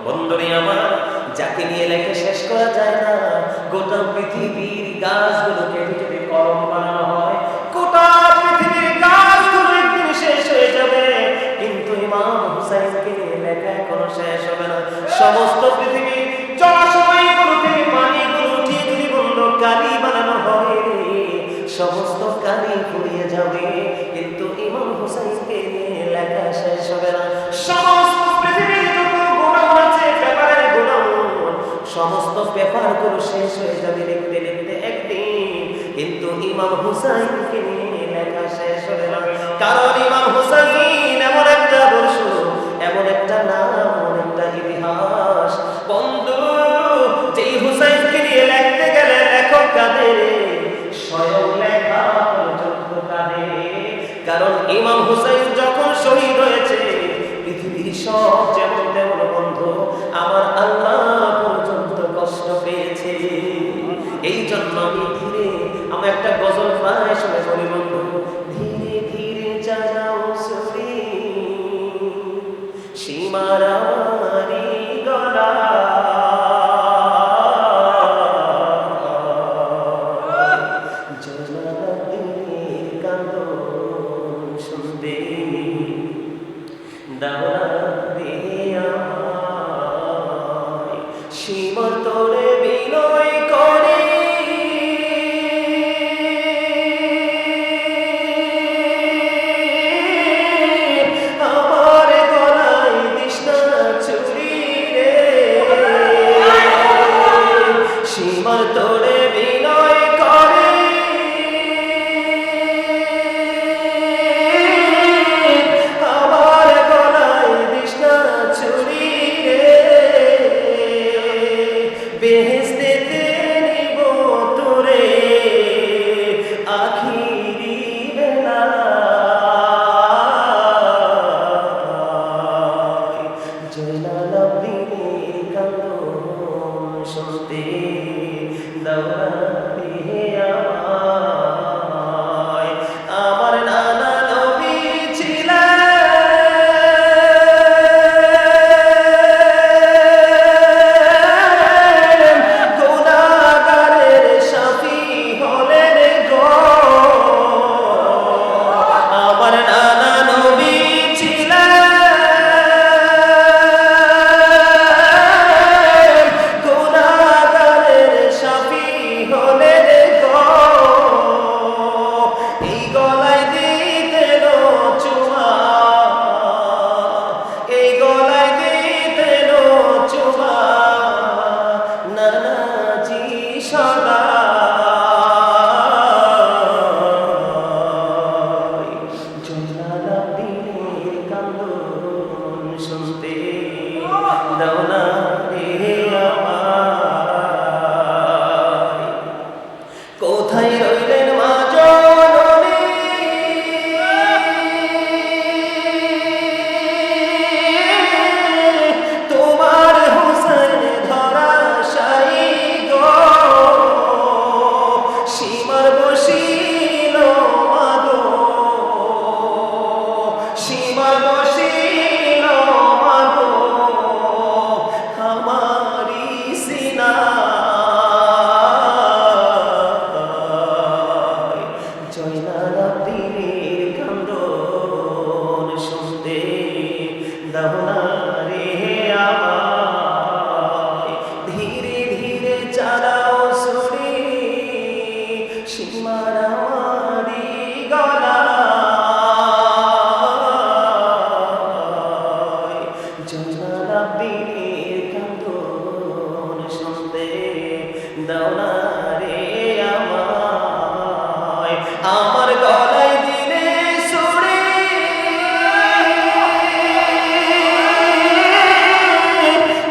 বন্ধুরে আমার, যাকে নিয়ে লেখে শেষ করা যায় না। গোটা পৃথিবীর গাছগুলো কেটে যদি কলম বানানো হয়, গোটা পৃথিবীর গাছগুলো একদিন শেষ হয়ে যাবে, কিন্তু ইমাম হুসাইনকে নিয়ে লেখা এখনো শেষ হবে না। সমস্ত পৃথিবীর জলাশয়গুলোতে পানিগুলো উঠিয়ে যদি বন্ধ কালি বানানো হয়, সমস্ত কালি ফুরিয়ে যাবে, কিন্তু ইমাম হুসাইনকে নিয়ে লেখা শেষ হবে না। সমস্ত পৃথিবীর যত গোডাউন আছে, পেপারের গোডাউন, সমস্ত পেপারগুলো শেষ হয়ে যাবে লিখতে লিখতে একদিন, কিন্তু ইমাম হুসাইনকে নিয়ে লেখা শেষ হবে না। কারণ ইমাম হুসাইন এমন একটা বর্ষ, এমন একটা নাম, এমন একটা ইতিহাস। বন্ধু, যেই হুসাইনকে নিয়ে লিখতে গেলে লেখক কাঁদে, স্বয়ং লেখা পর্যন্ত কাঁদে। কারণ ইমাম হুসাইন যখন শহীদ হয়েছে, পৃথিবীর সব যেমন তেমন বন্ধু, আমার আল্লাহ পর্যন্ত কষ্ট পেয়েছে। এই জন্য আমি একটা গজল প্রায় সময় বলি বন্ধু, ধীরে ধীরে চালাও সুরি সীমারারি গলা, জলাদিনের কান্দন শুনতে দাওয়া দে আমায়, সীমার তোরে বিনয় করে আমার গলায় দিস না ছুরি রে, সীমার তোরে বিনয় করে আমার গলায় দিস না ছুরি রে, বেহেশতেতে নিব তোরে আখিরি বেলায়, জয়নালাব্দিনের কান্দন শুনতে দাওয়া দে আমায়। আমার নানা নবী ছিলেন, গুনাহগারের শাফি হলেন গো। আমার নানা নবী ছিলেন, গুনাহগারের শাফি হলেন গো। এই গলায় দিতেন চুমা, এই গলায় দিতেন চুমা নানাজি সদা, জয়নালাব্দিনের কান্দন শুনতে দাও না রে আমায়। কোথায় রইলেন মা জননী, তোমার হুসাইন ধরাশায়ী গো, সীমার বসিল মাগো, সীমার বসিল মাগো আমারি সিনায়, জয়নালাব্দিনের কান্দন শুনতে দাও না রে আমায়। ধীরে ধীরে চালাও সুরি সীমারারি গলায়, জয়নালাব্দিনের কান্দন শুনতে দাও না রে আমায়। আমার গলায় দিলে সুরি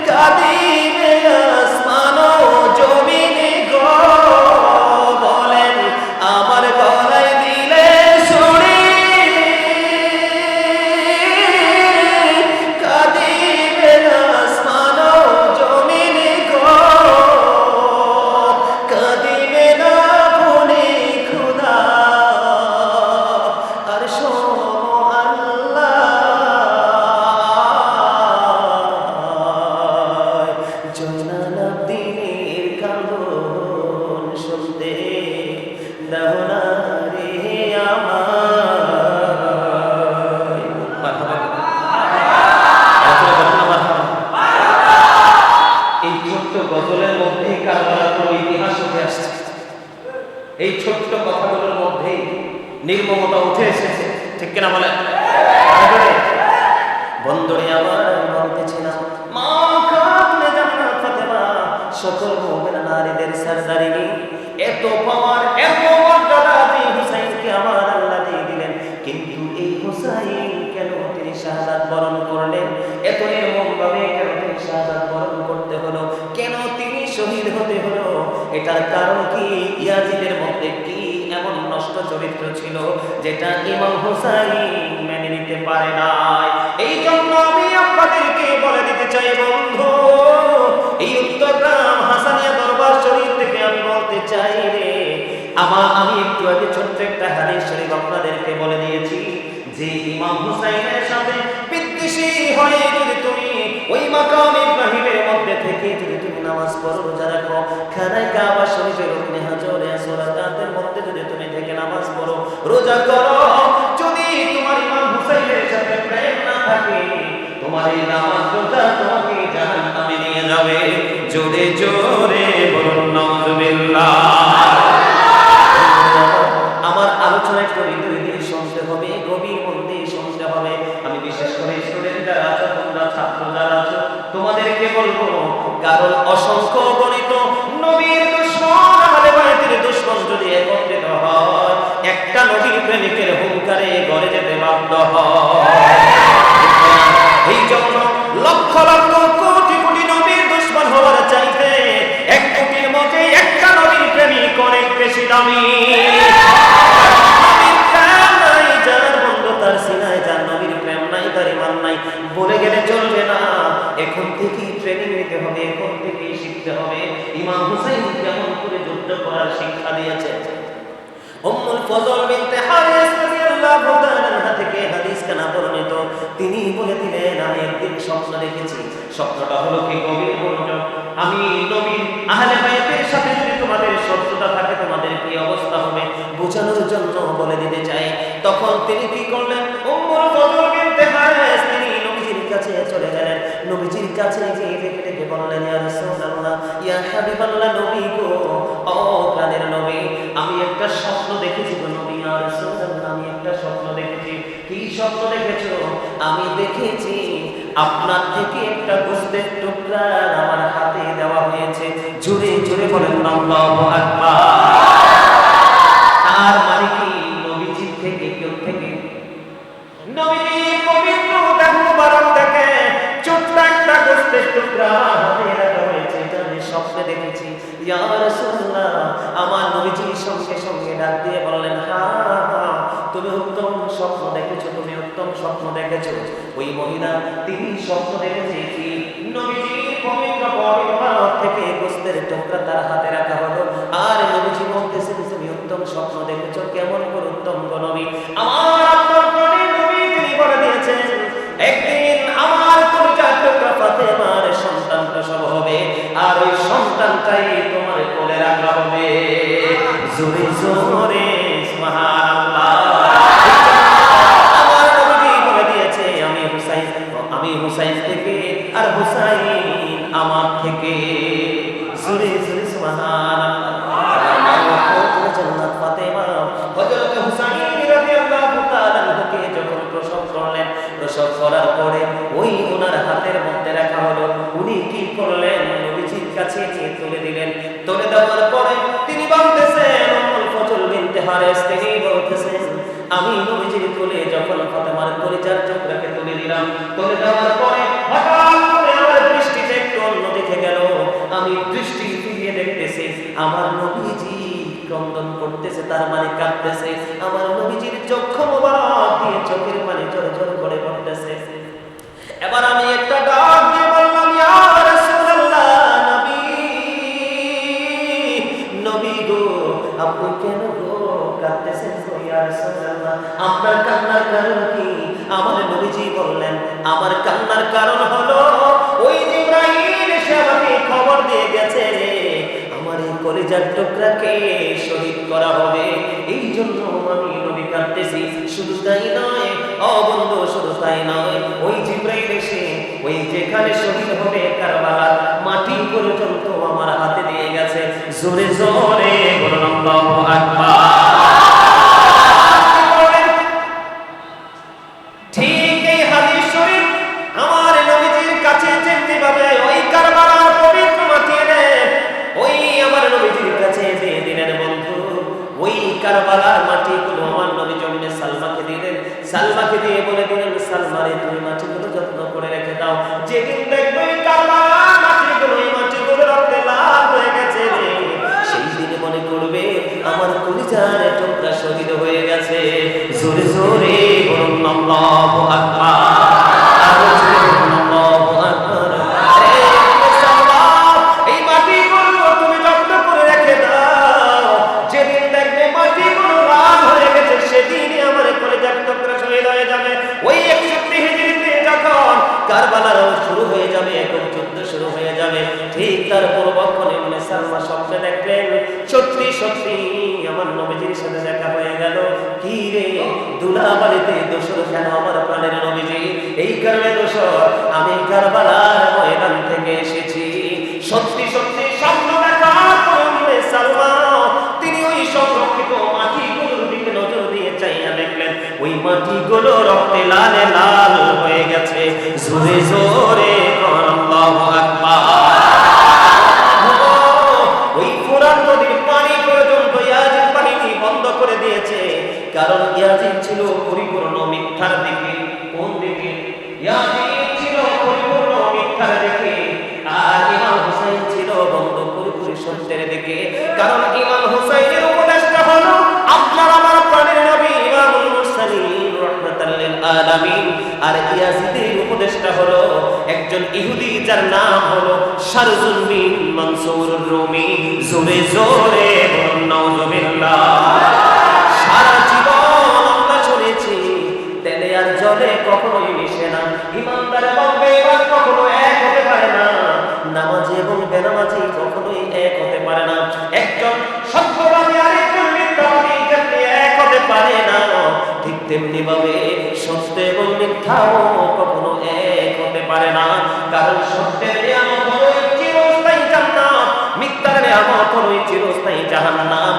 কাঁদিবে আসমান ও জমিন গো, বলেন আমার গলায় দিলে সুরি কাঁদিবে আসমান ও জমিন গো, নির্মমতা উঠে এসেছে, ঠিক কিনা বলে? বন্ধুরে আমার বলতেছিলাম, মা কাপনে জান্নাত ফাতেমা সকল মুমিনা নারীদের সরদারিনী, এত পাওয়ার এত মর্যাদা দিয়ে হুসাইনকে আমার আল্লাহ দিয়ে দিলেন। কিন্তু এই হুসাইন কেন তিনি শাহাদাত বরণ করলেন? এত নির্মমভাবে কেন তিনি শাহাদাত বরণ করতে হলো? কেন তিনি শহীদ হতে হলো? এটার কারণ কি? ইয়াজিদের মধ্যে কি এমন নষ্ট চরিত্র ছিল যেটা ইমাম হুসাইন মেনে নিতে পারে নাই? এই জন্য আমি আপনাদেরকে বলে দিতে চাই বন্ধু, এই উত্তরগ্রাম হাসানিয়া দরবার শরীফ থেকে আমি বলতে চাই রে, আমি একটু আগে ছোট্ট একটা হাদিস শরীফ আপনাদেরকে বলে দিয়েছি যে ইমাম হুসাইনের সাথে বিদ্বেষী হয়ে যদি তুমি ওই মাকাম ইব্রাহিমের মধ্যে থেকে যদি তুমি নামাজ পড়ো, রোজা রাখো, খানায় কাবা শরীফের রুকনে হাজরে আসওয়াদের মধ্যে যদি তুমি থেকে নামাজ পড়ো, রোজা করো, যদি তোমার ইমাম হুসাইনের সাথে প্রেম না থাকে, তোমার এই নামাজ রোজা তোমাকে জাহান্নামে নিয়ে যাবে। জোরে জোরে বলুন নাউজুবিল্লাহ। আমার আলোচনা একটু হৃদয় দিয়ে শুনতে হবে, গভীর মন দিয়ে শুনতে হবে। আমি বিশেষ করে স্টুডেন্ট যারা আছো, তোমরা ছাত্র যারা আছো, তোমাদেরকে বলবো, কারণ অসংখ্য গণিত নবীর দুশমন আহলে বাইতের দুশমন যদি একত্রিত হয়, একটা নবীর প্রেমিকের হুঙ্কারে ঘরে যেতে বাধ্য হয়। এই জন্য লক্ষ লক্ষ কোটি কোটি নবীর দুশমন হওয়ার চাইতে এক কোটির মধ্যে একটা নবীর প্রেমিক অনেক বেশি দামি। বলে গেলে চলবে না, এখন থেকেই ট্রেনিং নিতে হবে, এখন থেকেই শিখতে হবে। ইমাম হুসাইন কেমন করে যুদ্ধ করার শিক্ষা দিয়েছে। উম্মুল ফজল বিনতে হারিস রাদিয়াল্লাহু তাআলা আনহা থেকে হাদিস কানা বর্ণিত, তিনি বলে দিলেন, আমি একদিন স্বপ্ন দেখেছি। স্বপ্নটা হলো কি? গভীর মনোযোগ। আমি নবীর আহলে বাইতের সাথে যদি তোমাদের শত্রুতা থাকে, তোমাদের কি অবস্থা হবে বোঝানোর জন্য বলে দিতে চাই। তখন তিনি কি করলেন? উম্মুল ফজল বিনতে হারিস তিনি নবীজির কাছে চলে গেলেন। নবীজির কাছে গিয়ে ডেকে বললেন, ইয়া রাসূলুল্লাহ, ইয়া হাবিবাল্লাহ, নবী গো, ও প্রাণের নবী, আমি একটা স্বপ্ন দেখেছি গো নবী। ইয়া রাসূলুল্লাহ, আমি একটা স্বপ্ন দেখেছি। কি স্বপ্ন দেখেছো? আমি দেখেছি আপনার থেকে একটা গোশতের টুকরা আমার হাতে দেওয়া হয়েছে। জোরে জোরে বলেন আল্লাহু আকবার। তার মানে কি? নবীজি থেকে কেউ থেকে নবীজি পবিত্র দেহ মুবারক থেকে ছোট্ট একটা গোশতের টুকরা হাতে রাখা হয়েছে, এটা আমি স্বপ্নে দেখেছি। ইয়া রাসূলুল্লাহ, আমার নবীজি সঙ্গে সঙ্গে ডাক দিয়ে বললেন, হ্যাঁ, তুমি উত্তম স্বপ্ন দেখেছো, তুমি উত্তম স্বপ্ন দেখেছো। ওই মহিলা তিনি স্বপ্ন দেখেছে কি? নবীজি পবিত্র মুবারক থেকে গোশতের টুকরা তার হাতে রাখা হলো, আর নবীজি বলতেছে, তুমি উত্তম স্বপ্ন দেখেছো। কেমন করে উত্তম গো নবী? আমার আপনার প্রাণের নবী তিনি বলে দিয়েছেন, একদিন আমার কলিজার টুকরা ফাতেমার সন্তান প্রসব হবে, আর ওই সন্তানটাই তোমার কোলে রাখা হবে। জোরে জোরে সুবহানাল্লাহ। আমার নবী বলে দিয়েছে, আমি হুসাইন থেকে, আর হুসাইন আমার থেকে। জোরে জোরে সুবহানাল্লাহ। জান্নাত ফাতেমা হযরত হুসাইন রাদিয়াল্লাহু তাআলা আনহুকে যখন প্রসব করলেন, প্রসব করার পরে ওই ওনার হাতের মধ্যে রাখা হলো। উনি কি করলেন? নবীজির কাছে নিয়ে তুলে দিলেন। তুলে দেওয়ার পরে তিনি বলতেছেন, উম্মুল ফজল বিনতে হারিস তিনি বলতেছেন, আমি নবীজির কোলে যখন ফাতেমার কলিজার টুকরাকে তুলে দিলাম, তুলে দেওয়ার পরে হঠাৎ করে আমার দৃষ্টিতে একটু অন্যদিকে গেল। আমি দৃষ্টি ফিরিয়ে দেখতেছি আমার নবীজি ক্রন্দন করতেছে, তার মানে কাঁদতেছে। আমার নবীজির চক্ষু মোবারক দিয়ে চোখের পানি ঝর ঝর করে পড়তেছে। এবার আমি একটা ডাক দিয়ে বললাম, ইয়া রাসূলুল্লাহ, নবী, নবী গো, আপনি কেন গো কাঁদতেছেন গো? ইয়া রাসূলুল্লাহ, আপনার কান্নার কারণ কি? আমার নবীজি বললেন, আমার কান্নার কারণ হলো ওই জিবরাইল এসে আমাকে খবর দিয়ে গেছে রে, আমার এই কলিজার টুকরাকে শহীদ করা হবে। এই জন্য আমি নবী কাঁদতেছি। শুধু তাই নয় ও বন্ধু, শুধু তাই নয়, ওই জিবরাইল এসে ওই যেখানে শহীদ হবে কারবালার মাটি পর্যন্ত আমার হাতে দিয়ে গেছে। জোরে জোরে বলুন আল্লাহু আকবার। আরে তুমি মাটিগুলো যত্ন করে রেখে দাও, যেদিন দেখবে কারবালার মাটিগুলো এই মাটিগুলো রক্তে লাল হয়ে গেছে রে, সেই দিন মনে করবে আমার কলিজার টুকরা শহীদ হয়ে গেছে। জোরে জোরে বলুন আল্লাহু আকবার, আরো জোরে বলুন আল্লাহু আকবার। এই মাটিগুলো তুমি যত্ন করে রেখে দাও, যেদিন দেখবে মাটিগুলো লাল হয়ে গেছে সেদিনই আমার কলিজার টুকরা শহীদ হয়ে যাবে। ওই 61 হিজরিতে যখন কারবালার শুরু হয়ে যাবে, এখন যুদ্ধ শুরু হয়ে যাবে, ঠিক তার পূর্বক্ষণে উম্মে সালমা স্বপ্নে দেখলেন সত্যি সত্যি আমার নবীজির সাথে দেখা হয়ে গেল। কি রে দুলাবাড়িতে দোসর কেন আমার প্রাণের নবীজি? এই কারণে দোসর আমি কারবালার ময়দান থেকে এসেছি। সত্যি সত্যি স্বপ্ন দেখার পরে উম্মে সালমা তিনি ওই সংরক্ষিত মাটিগুলোর দিকে নজর দিয়ে চাইয়া দেখলেন ওই মাটিগুলো রক্তে লালে লাল হয়ে গেছে। জোরে জোরে আল্লাহু আকবার। ওই ফোরাত নদীর পানি পর্যন্ত ইয়াজিদ বাহিনী বন্ধ করে দিয়েছে, কারণ ইয়াজিদ ছিল পরিপূর্ণ মিথ্যার দিকে। কোন দিকে? ইয়াজিদ ছিল পরিপূর্ণ মিথ্যার দিকে, আর ইমাম হুসাইন ছিল বন্ধ পুরোপুরি সত্যের দিকে। কারণ ইমাম হুসাইনের উপদেশটা হলো আপনার আমার প্রাণের নবী ইমামুল মুরসালিন রাহমাতাল লিল আলামিন, আর ইয়াজিদের উপদেশটা হলো একজন ইহুদি যার নাম হলো শারজুল বিন মানসুর রুমি। জোরে জোরে বলুন নাউজুবিল্লাহ। সারা জীবন আমরা শুনেছি তেলে আর জলে কখনোই মিশে না, ইমানদার এবং বেঈমান কখনো এক হতে পারে না, নামাজি এবং বেনামাজি কখনোই এক হতে পারে না, একজন সত্যবাদী আর একজন মিথ্যাবাদী যেমনি এক হতে পারে না, ঠিক তেমনি ভাবে সত্য এবং মিথ্যাও কখনো এক হতে পারে না। কারণ সত্যের নিয়ামত হলো চিরস্থায়ী জান্নাত, মিথ্যার নিয়ামত হলো চিরস্থায়ী জাহান্নাম।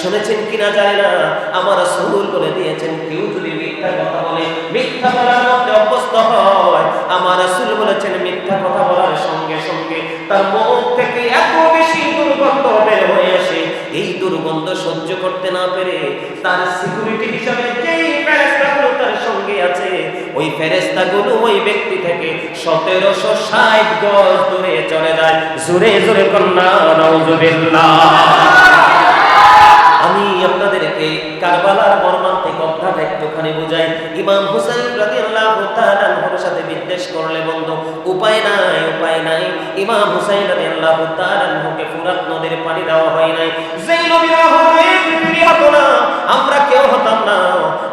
শুনেছেন কিনা জানি না, আমার রাসূল বলে দিয়েছেন কেউ যদি মিথ্যা কথা বলে, মিথ্যা বলার মধ্যে অভ্যস্ত হয়, আমার রাসূল বলেছেন মিথ্যা কথা বলার সঙ্গে সঙ্গে তার মুখ থেকে এত বেশি দুর্গন্ধ বের হয়ে আসে, এই দুর্গন্ধ সহ্য করতে না পেরে তার সিকিউরিটি হিসাবে যেই ফেরেশতাগুলো তার সঙ্গে আছে, ওই ফেরেশতাগুলো ওই ব্যক্তি থেকে 1760 গজ দূরে চলে যায়। জোরে জোরে কন্যা নাউজুবিল্লাহ। আমি আপনাদেরকে কারবালার মর্মান্তিক অধ্যায়টা একটুখানি বুঝাই। ইমাম হুসাইন রাদিয়াল্লাহু তাআলা আনহুর সাথে বিদ্বেষ করলে বন্ধু উপায় নাই, উপায় নাই। ইমাম হুসাইন রাদিয়াল্লাহু তাআলা আনহুকে ফুরাত নদীর পানি দেওয়া হয় নাই। যেই নবীরা হবে পৃথিবী হতো না, আমরা কেউ হতাম না,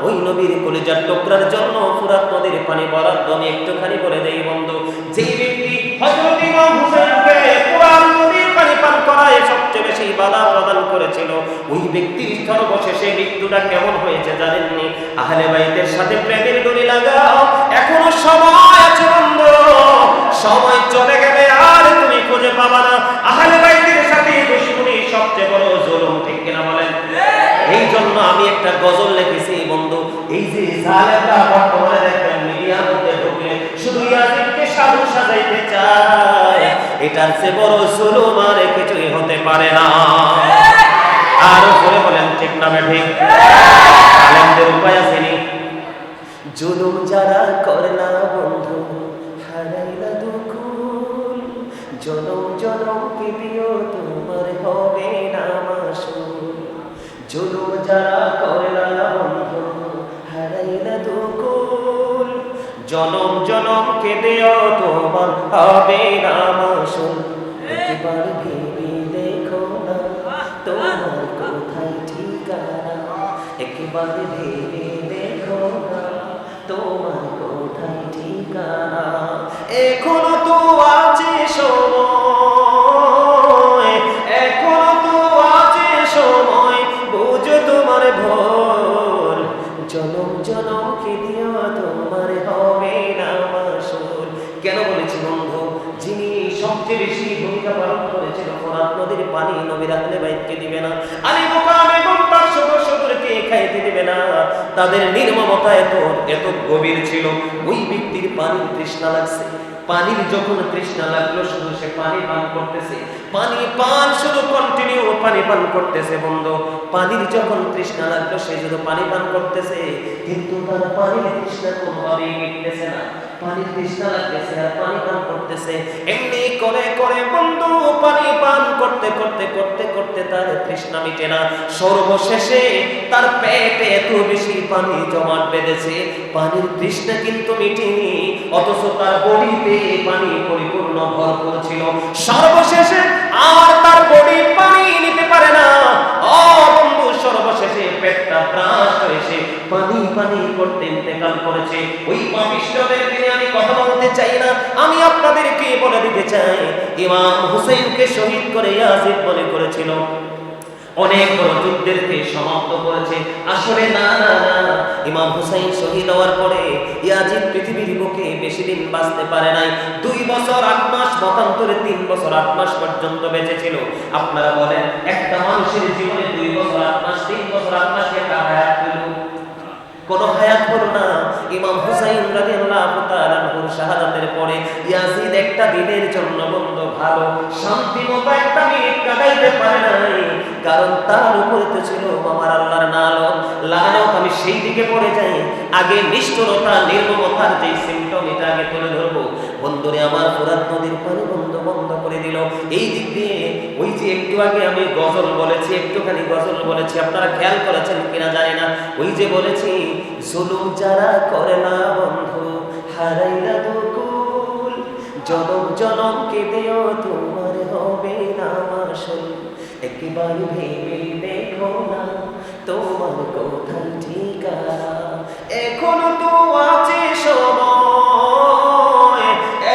ওই নবীর কলিজার টুকরার জন্য ফুরাত নদীর পানি বরাদ্দ আমি একটুখানি বলে দেই বন্ধু। যেই ব্যক্তি হযরত ইমাম হুসাইনকে ফুরাত নদীর পানি পান করায় সবচেয়ে বেশি বাধা প্রদান করেছিল, ওই ব্যক্তির সর্বশেষে মৃত্যুটা কেমন হয়েছে জানেননি? আহলে বাইতের সাথে প্রেমের ডোরি লাগাও, এখনো সময় আছে বন্ধু, সময় চলে গেলে আর তুমি খুঁজে পাবা না। আহলে বাইতের সাথে দুশমনী সবচেয়ে বড় জুলুম, ঠিক কিনা বলেন? এই জন্য আমি একটা গজল লিখেছি বন্ধু। এই যে জালেমরা বর্তমানে দেখবেন মিডিয়ার মধ্যে ঢুকলে শুধু ইয়াজিদকে সাধু সাজাইতে চায়, এটার চেয়ে বড় জুলুম আর কিছুই হতে পারে না। আরো বলে বলেন ঠিক না ঠিক? আলেমদের উপায় আছে নি? জুলুম যারা করে না বন্ধু হারাইলা দুকুল, জনম জনম কি দিও তোমার হবে না মাসুল। জুলুম যারা করে না বন্ধু হারাইলা দুকুল, জনম জনম কে দিও তোমার হবে না মাসুল। একবার ভেবে দেখো না তোমার কোথায় ঠিকানা, একবার ভেবে দেখো না তোমার কোথায় ঠিকানা। এখনো তো আছে সময়, এখনো তো আছে সময়, বুঝো তোমার ভোর, জনম জনম কে দিও তোমার হবে না মাসুল। কেন বলেছি বন্ধু? যিনি সবচেয়ে বেশি ভূমিকা পালন করেছিল ফোরাত নদীর পানি নবীর আহলে বাইতকে দিবে না, আলী মুকাম এবং তার সদস্যদেরকে খাইতে দিবে না, তাদের নির্মমতা এত এত গভীর ছিল, ওই ব্যক্তির পানির তৃষ্ণা লাগছে, পানির যখন তৃষ্ণা লাগলো শুধু সে পানি পান করতেছে, পানি পান শুধু কন্টিনিউ পানি পান করতেছে। বন্ধু, পানির যখন তৃষ্ণা লাগলো সে শুধু পানি পান করতেছে, কিন্তু তার পানির তৃষ্ণা কোনোভাবেই মিটতেছে না। পানির তৃষ্ণা লাগতেছে আর পানি পান করতেছে, এমনি করে করে বন্ধু পানি পান করতে করতে করতে করতে তার তৃষ্ণা মিটে না। সর্বশেষে তার পেটে এত বেশি পানি জমাট বেঁধেছে, পানির তৃষ্ণা কিন্তু মিটেনি, অথচ তার বডিতে পানি পরিপূর্ণ ভরপুর ছিল। সর্বশেষে আর তার বডি পানি নিতে পারে না। ও বন্ধু, সর্বশেষে পেটটা ব্রাস্ট হয়েছে, পানি পানি করতে ইন্তেকাল করেছে। ওই পাপিষ্ঠদের দিনে আমি কথা বলতে চাই না, আমি আপনাদেরকে বলে দিতে চাই, ইমাম হুসাইনকে শহীদ করে ইয়াজিদ মনে করেছিল অনেক বড় যুদ্ধেরকে সমাপ্ত করেছে। আসলে না না না, ইমাম হুসাইন শহীদ হওয়ার পরে ইয়াজিদ পৃথিবীর বুকে বেশি দিন বাঁচতে পারে নাই। 2 বছর 8 মাস, মতান্তরে 3 বছর 8 মাস পর্যন্ত বেঁচে ছিল। আপনারা বলেন, একটা মানুষের জীবনে 2 বছর 8 মাস, 3 বছর 8 মাস একটা হায়াত হলো? কোন হায়াত হলো না। ইমাম হুসাইন রাদিয়াল্লাহু তাআলা আনহুর শাহাদাতের পরে ইয়াজিদ একটা দিনের জন্য বন্ধ ভালো শান্তি মতো একটা মিনিট কাটাইতে পারে নাই, কারণ তার উপরে তো ছিল আমার আল্লাহর লানত। আমি সেই দিকে পড়ে যাই, আগে নিষ্ঠুরতা নির্মমতার যে সিম্পটম এটা আগে তুলে ধরবো। বন্ধুরে আমার, ফোরাত নদীর পানি বন্ধ বন্ধ করে দিল। এই দিক দিয়ে ওই যে একটু আগে আমি গজল বলেছি, একটুখানি গজল বলেছি, আপনারা খেয়াল করেছেন কিনা জানি না। ওই যে বলেছি, জুলুম যারা করে না বন্ধু হারাইলা বকুল, জনম জনম কেঁদেও তোমার হবে না মাসুল, একবার ভেবে দেখো না তোমার কোথায় ঠিকানা, এখনো তো আছে সময়,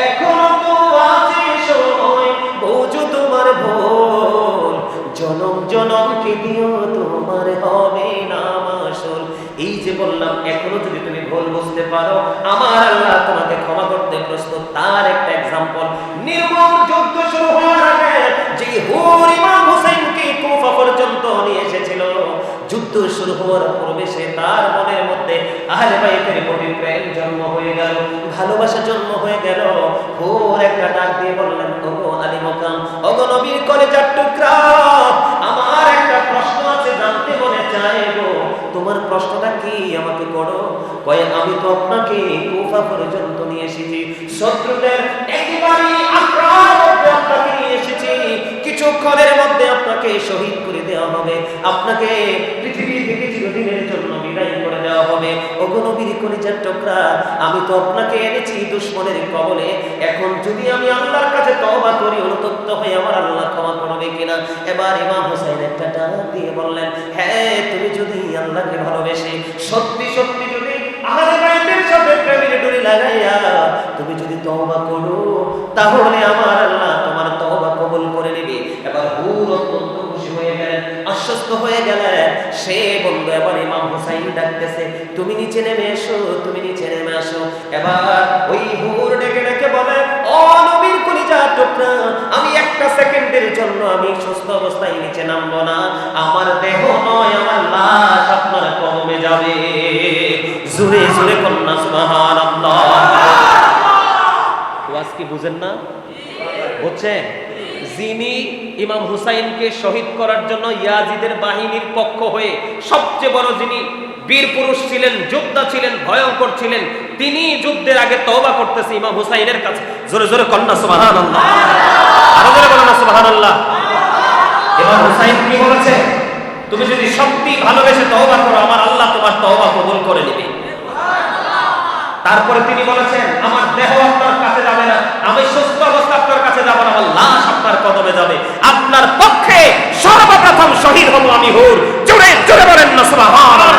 এখনো তো আছে সময়, বোঝো তোমার ভুল, জনম জনম কেঁদেও তোমার হবে না মাসুল। এই যে বললাম, এখনো যদি তুমি ভুল বুঝতে পারো, আমার আল্লাহ তোমাকে ক্ষমা করতে প্রস্তুত। তার একটা এক্সাম্পল, নির্মম যুদ্ধ শুরু হওয়ার আগে যে হুর ইমাম হুসাইনকে কুফা পর্যন্ত নিয়ে এসেছিল, যুদ্ধ শুরু হওয়ার পূর্বে সে তার মনের মধ্যে আহলে বাইতের প্রতি প্রেম জন্ম হয়ে গেল, ভালোবাসা জন্ম হয়ে গেল। হুর একটা ডাক দিয়ে বললেন, ওগো আলী মকাম, ওগো নবীর কলেজার টুকরা, আমার একটা প্রশ্ন আছে, জানতে মনে চায় গো। তোমার প্রশ্নটা কি আমাকে করো। কয়ে, আমি তো আপনাকে কুফা পর্যন্ত নিয়ে এসেছি, শত্রুদের একেবারে আক্রমণে আপনাকে নিয়ে এসেছি, কিছুক্ষণের মধ্যে আপনাকে শহীদ করে দেওয়া হবে, আপনাকে পৃথিবী থেকে চিরদিনের জন্য বিদায় করে দেওয়া হবে। ওগো নবীর কলিজার টুকরা, আমি তো আপনাকে এনেছি দুশমনের কবলে, এখন যদি আমি আল্লাহর কাছে তওবা করি, অনুতপ্ত হয়ে আমার আল্লাহ ক্ষমা করবে কিনা। এবার ইমাম হুসাইন একটা ডাক দিয়ে বললেন, হ্যাঁ, তুমি যদি আল্লাহকে ভালোবেসে সত্যি সত্যি যদি আহলে বাইতের সাথে প্রেমের ডুরি লাগাইয়া তুমি যদি তওবা করো, তাহলে আমার আল্লাহ তোমার তওবা কবুল করে নেবে। এবার হুর অত্যন্ত খুশি হয়ে গেলেন, আশ্বস্ত হয়ে গেলেন। সে বন্ধু এবার ইমাম হুসাইন ডাকতেছে, তুমি নিচে নেমে এসো, তুমি নিচে নেমে আসো। এবার ওই হুর ডেকে ডেকে বলে, ও নবীর কলিজার টুকরা, আমি একটা সেকেন্ডের জন্য আমি সুস্থ অবস্থায় নিচে নামবো না, আমার দেহ নয়, আমার লাশ আপনার কদমে যাবে। জোরে জোরে কন্যা সুবহানাল্লাহ। ওয়াজ কি বুঝেন না? বুঝছেন? যিনি ইমাম হুসাইনকে শহীদ করার জন্য ইয়াজিদের বাহিনীর পক্ষ হয়ে সবচেয়ে বড় যিনি বীর পুরুষ ছিলেন, যোদ্ধা ছিলেন, ভয়ঙ্কর ছিলেন, তিনি যুদ্ধের আগে তওবা করতেছে ইমাম হুসাইনের কাছে। জোরে জোরে কন্যা সুবহানাল্লাহ, আরো জোরে বলেন না সুবহানাল্লাহ। ইমাম হুসাইন কি বলেছে? তুমি যদি সত্যি ভালোবেসে তওবা করো, আমার আল্লাহ তোমার তওবা কবুল করে নেবে। তারপরে তিনি বলেছেন, আমার দেহ আপনার কাছে যাবে না, আমি সুস্থ অবস্থা আপনার কাছে যাব না, আমার লাশ আপনার কদমে যাবে, আপনার পক্ষে সর্বপ্রথম শহীদ হব আমি হুর। জোরে জোরে বলেন না সুবহানাল্লাহ,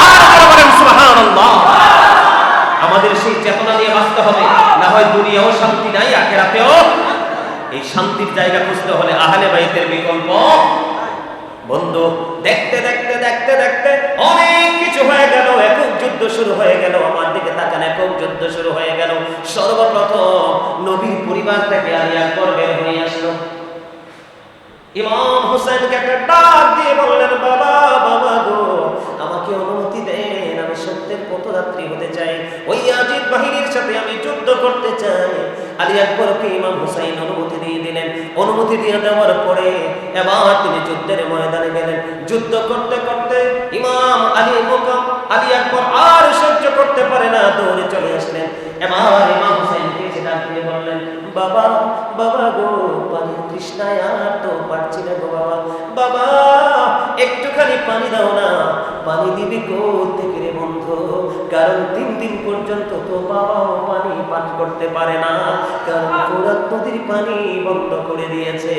আর জোরে বলেন সুবহানাল্লাহ। আমাদের সেই চেতনা নিয়ে বাঁচতে হবে, না হয় দুনিয়াও শান্তি নাই, আখিরাতেও। এই শান্তির জায়গা খুঁজতে হলে আহলে বাইতের বিকল্প। বন্ধু, দেখতে দেখতে দেখতে দেখতে অনেক কিছু হয়ে গেল, একক যুদ্ধ শুরু হয়ে গেল। আমার দিকে তাকান, একক যুদ্ধ শুরু হয়ে গেল। সর্বপ্রথম নবীর পরিবার থেকে আলী আকবর বের হয়ে আসলো। ইমাম হুসাইনকে একটা ডাক দিয়ে বললেন, বাবা বাবা গো, আমাকে অনুমতি দেন, আমি সত্যি যুদ্ধের পথযাত্রী হতে চাই, ওই ইয়াজিদ বাহিনীর সাথে আমি যুদ্ধ করতে চাই। আলী আকবরকে ইমাম হুসাইন অনুমতি দিয়ে দিলেন। অনুমতি দিয়ে দেওয়ার পরে এবার তিনি যুদ্ধের ময়দানে গেলেন। যুদ্ধ করতে করতে ইমাম আলী আকবর আর সহ্য করতে পারে না, দৌড়ে চলে আসলেন। এবার ইমাম হুসাইনকে এসে ডাক দিয়ে বললেন, বাবা বাবা গো, পানির তৃষ্ণায় আর তো পারছি না গো বাবা, বাবা একটুখানি পানি দাও না। পানি দিবি কোত্থেকে রে বন্ধু, কারণ 3 দিন পর্যন্ত তো বাবাও পানি পান করতে পারে না, কারণ ফোরাত নদীর পানি বন্ধ করে দিয়েছে।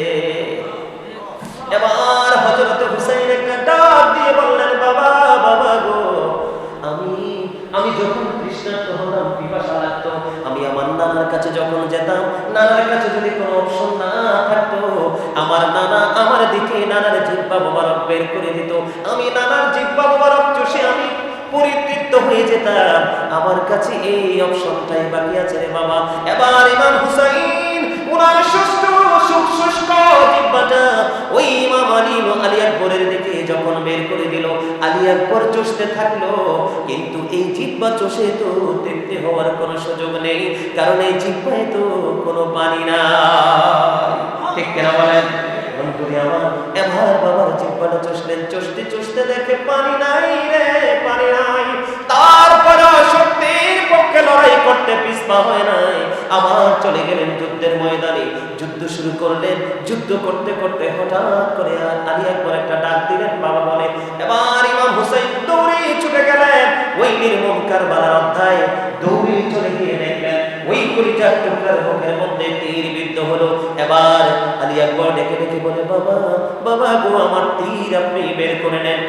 এবার হযরত হুসাইন একটা ডাক দিয়ে বললেন, বাবা বাবা গো, আমি যখন তৃষ্ণার্ত হতাম, পিপাসা লাগতো, আমি আমার নানার কাছে যখন যেতাম, নানার কাছে যদি কোনো অপশন না থাকতো, আমার নানা আমার দিকে নানার জিহ্বা মোবারক বের করে দিত, আমি নানার জিহ্বা মোবারক চষে আমি পরিতৃপ্ত হয়ে যেতাম। আমার কাছে এই অপশনটাই বাকি আছে রে বাবা। এবার ইমাম হুসাইন ওনার সুস্থ শুষ্ক জিহ্বাটা ওই ইমাম আলী আকবরের দিকে যখন বের করে দিল, আলী আকবর চষতে থাকলো, কিন্তু এই জিহ্বা চষে তো তৃপ্তি হওয়ার কোনো সুযোগ নেই, কারণ এই জিহ্বায় তো কোনো পানি না। ঠিক কিনা বলেন বন্ধুরে আমার? এবার বাবার জিহ্বাটা চষলেন, চষতে চষতে দেখে পানি নাই রে, পানি নাই। তারপর সত্যের পক্ষে লড়াই করতে পিছপা হয় নাই, আবার চলে গেলেন যুদ্ধের ময়দানে। যুদ্ধ শুরু করলেন। যুদ্ধ করতে করতে হঠাৎ করে আলী আকবর একটা ডাক দিলেন, বাবা বলে। এবার ইমাম হুসাইন দৌড়ে ছুটে গেলেন ওই নির্মম কারবালার অধ্যায়, দৌড়ে চলে গিয়ে দেখলেন ওই কলিজার টুকরার মুখের মধ্যে তীর বিদ্ধ হলো। এবার আলী আকবর ডেকে ডেকে বলে, বাবা বাবা গো, আমার তীর আপনি বের করে নেন,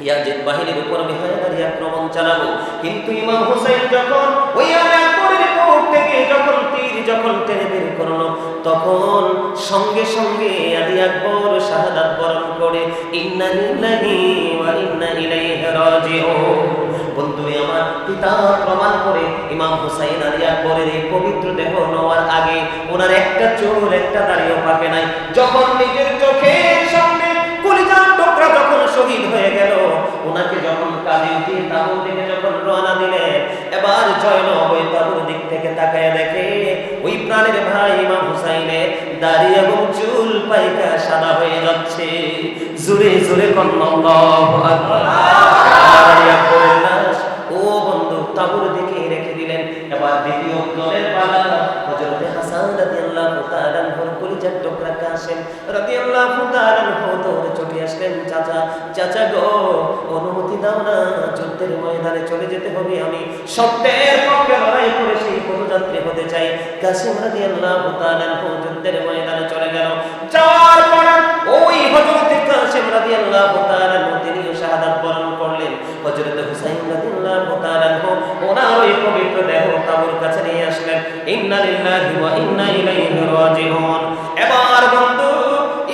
ইয়াজিদ বাহিনীর উপর আমি হায়দারি আক্রমণ চালাবো। কিন্তু ইমাম হুসাইন যখন ওই আলী আকবরের মুখ থেকে যখন তীর যখন টেনে বের করলো, তখন সঙ্গে সঙ্গে আলী আকবর শাহাদাত বরণ করে ইন্না লিল্লাহি ওয়া ইন্না ইলাইহি রাজিউন। বন্ধুরে আমার, পিতা প্রমাণ করে ইমাম হুসাইন আলী আকবরের এই পবিত্র দেহ নেওয়ার আগে ওনার একটা চুল একটা দাড়িও পাকে নাই। যখন নিজের চোখের সামনে কলিজার টুকরা যখন শহীদ হয়ে গেল, ওনাকে যখন কাঁধে উঠিয়ে তাঁবুর দিকে যখন রওনা দিলেন, এবার জয়নব ওই তাঁবুর দিক থেকে তাকায় দেখে ওই প্রাণের ভাই ইমাম হুসাইনের দাড়ি এবং চুল পাইকা সাদা হয়ে যাচ্ছে। জোরে জোরে আল্লাহু আকবার। ও বন্ধু তাঁবুর দিকে রেখে দিলেন। এবার দ্বিতীয় দলের পালা, হযরত হাসান রাদিয়াল্লাহু তাআলা আনহুর কলিজার টুকরা কাসেম রাদিয়াল্লাহু তাআলা আনহু দৌড়ে চলে আসলেন, চাচা চাচা গো, অনুমতি দাও না, যুদ্ধের ময়দানে চলে যেতে হবে, আমি সত্যের পক্ষে লড়াই করে সেই পথযাত্রী হতে চাই। কাসেম রাদিয়াল্লাহু তাআলা আনহু যুদ্ধের ময়দানে চলে গেল। যাওয়ার পর ওই হযরত কাসেম রাদিয়াল্লাহু তাআলা আনহু তিনিও শাহাদাত বরণ করলেন। হযরত হুসাইন রাদিয়াল্লাহু তাআলা আনহু ওনার ওই পবিত্র দেহ তাঁবুর কাছে নিয়ে আসলেন। ইন্না লিল্লাহি ওয়া ইন্না ইলাইহি রাজিউন। এবার বন্ধু,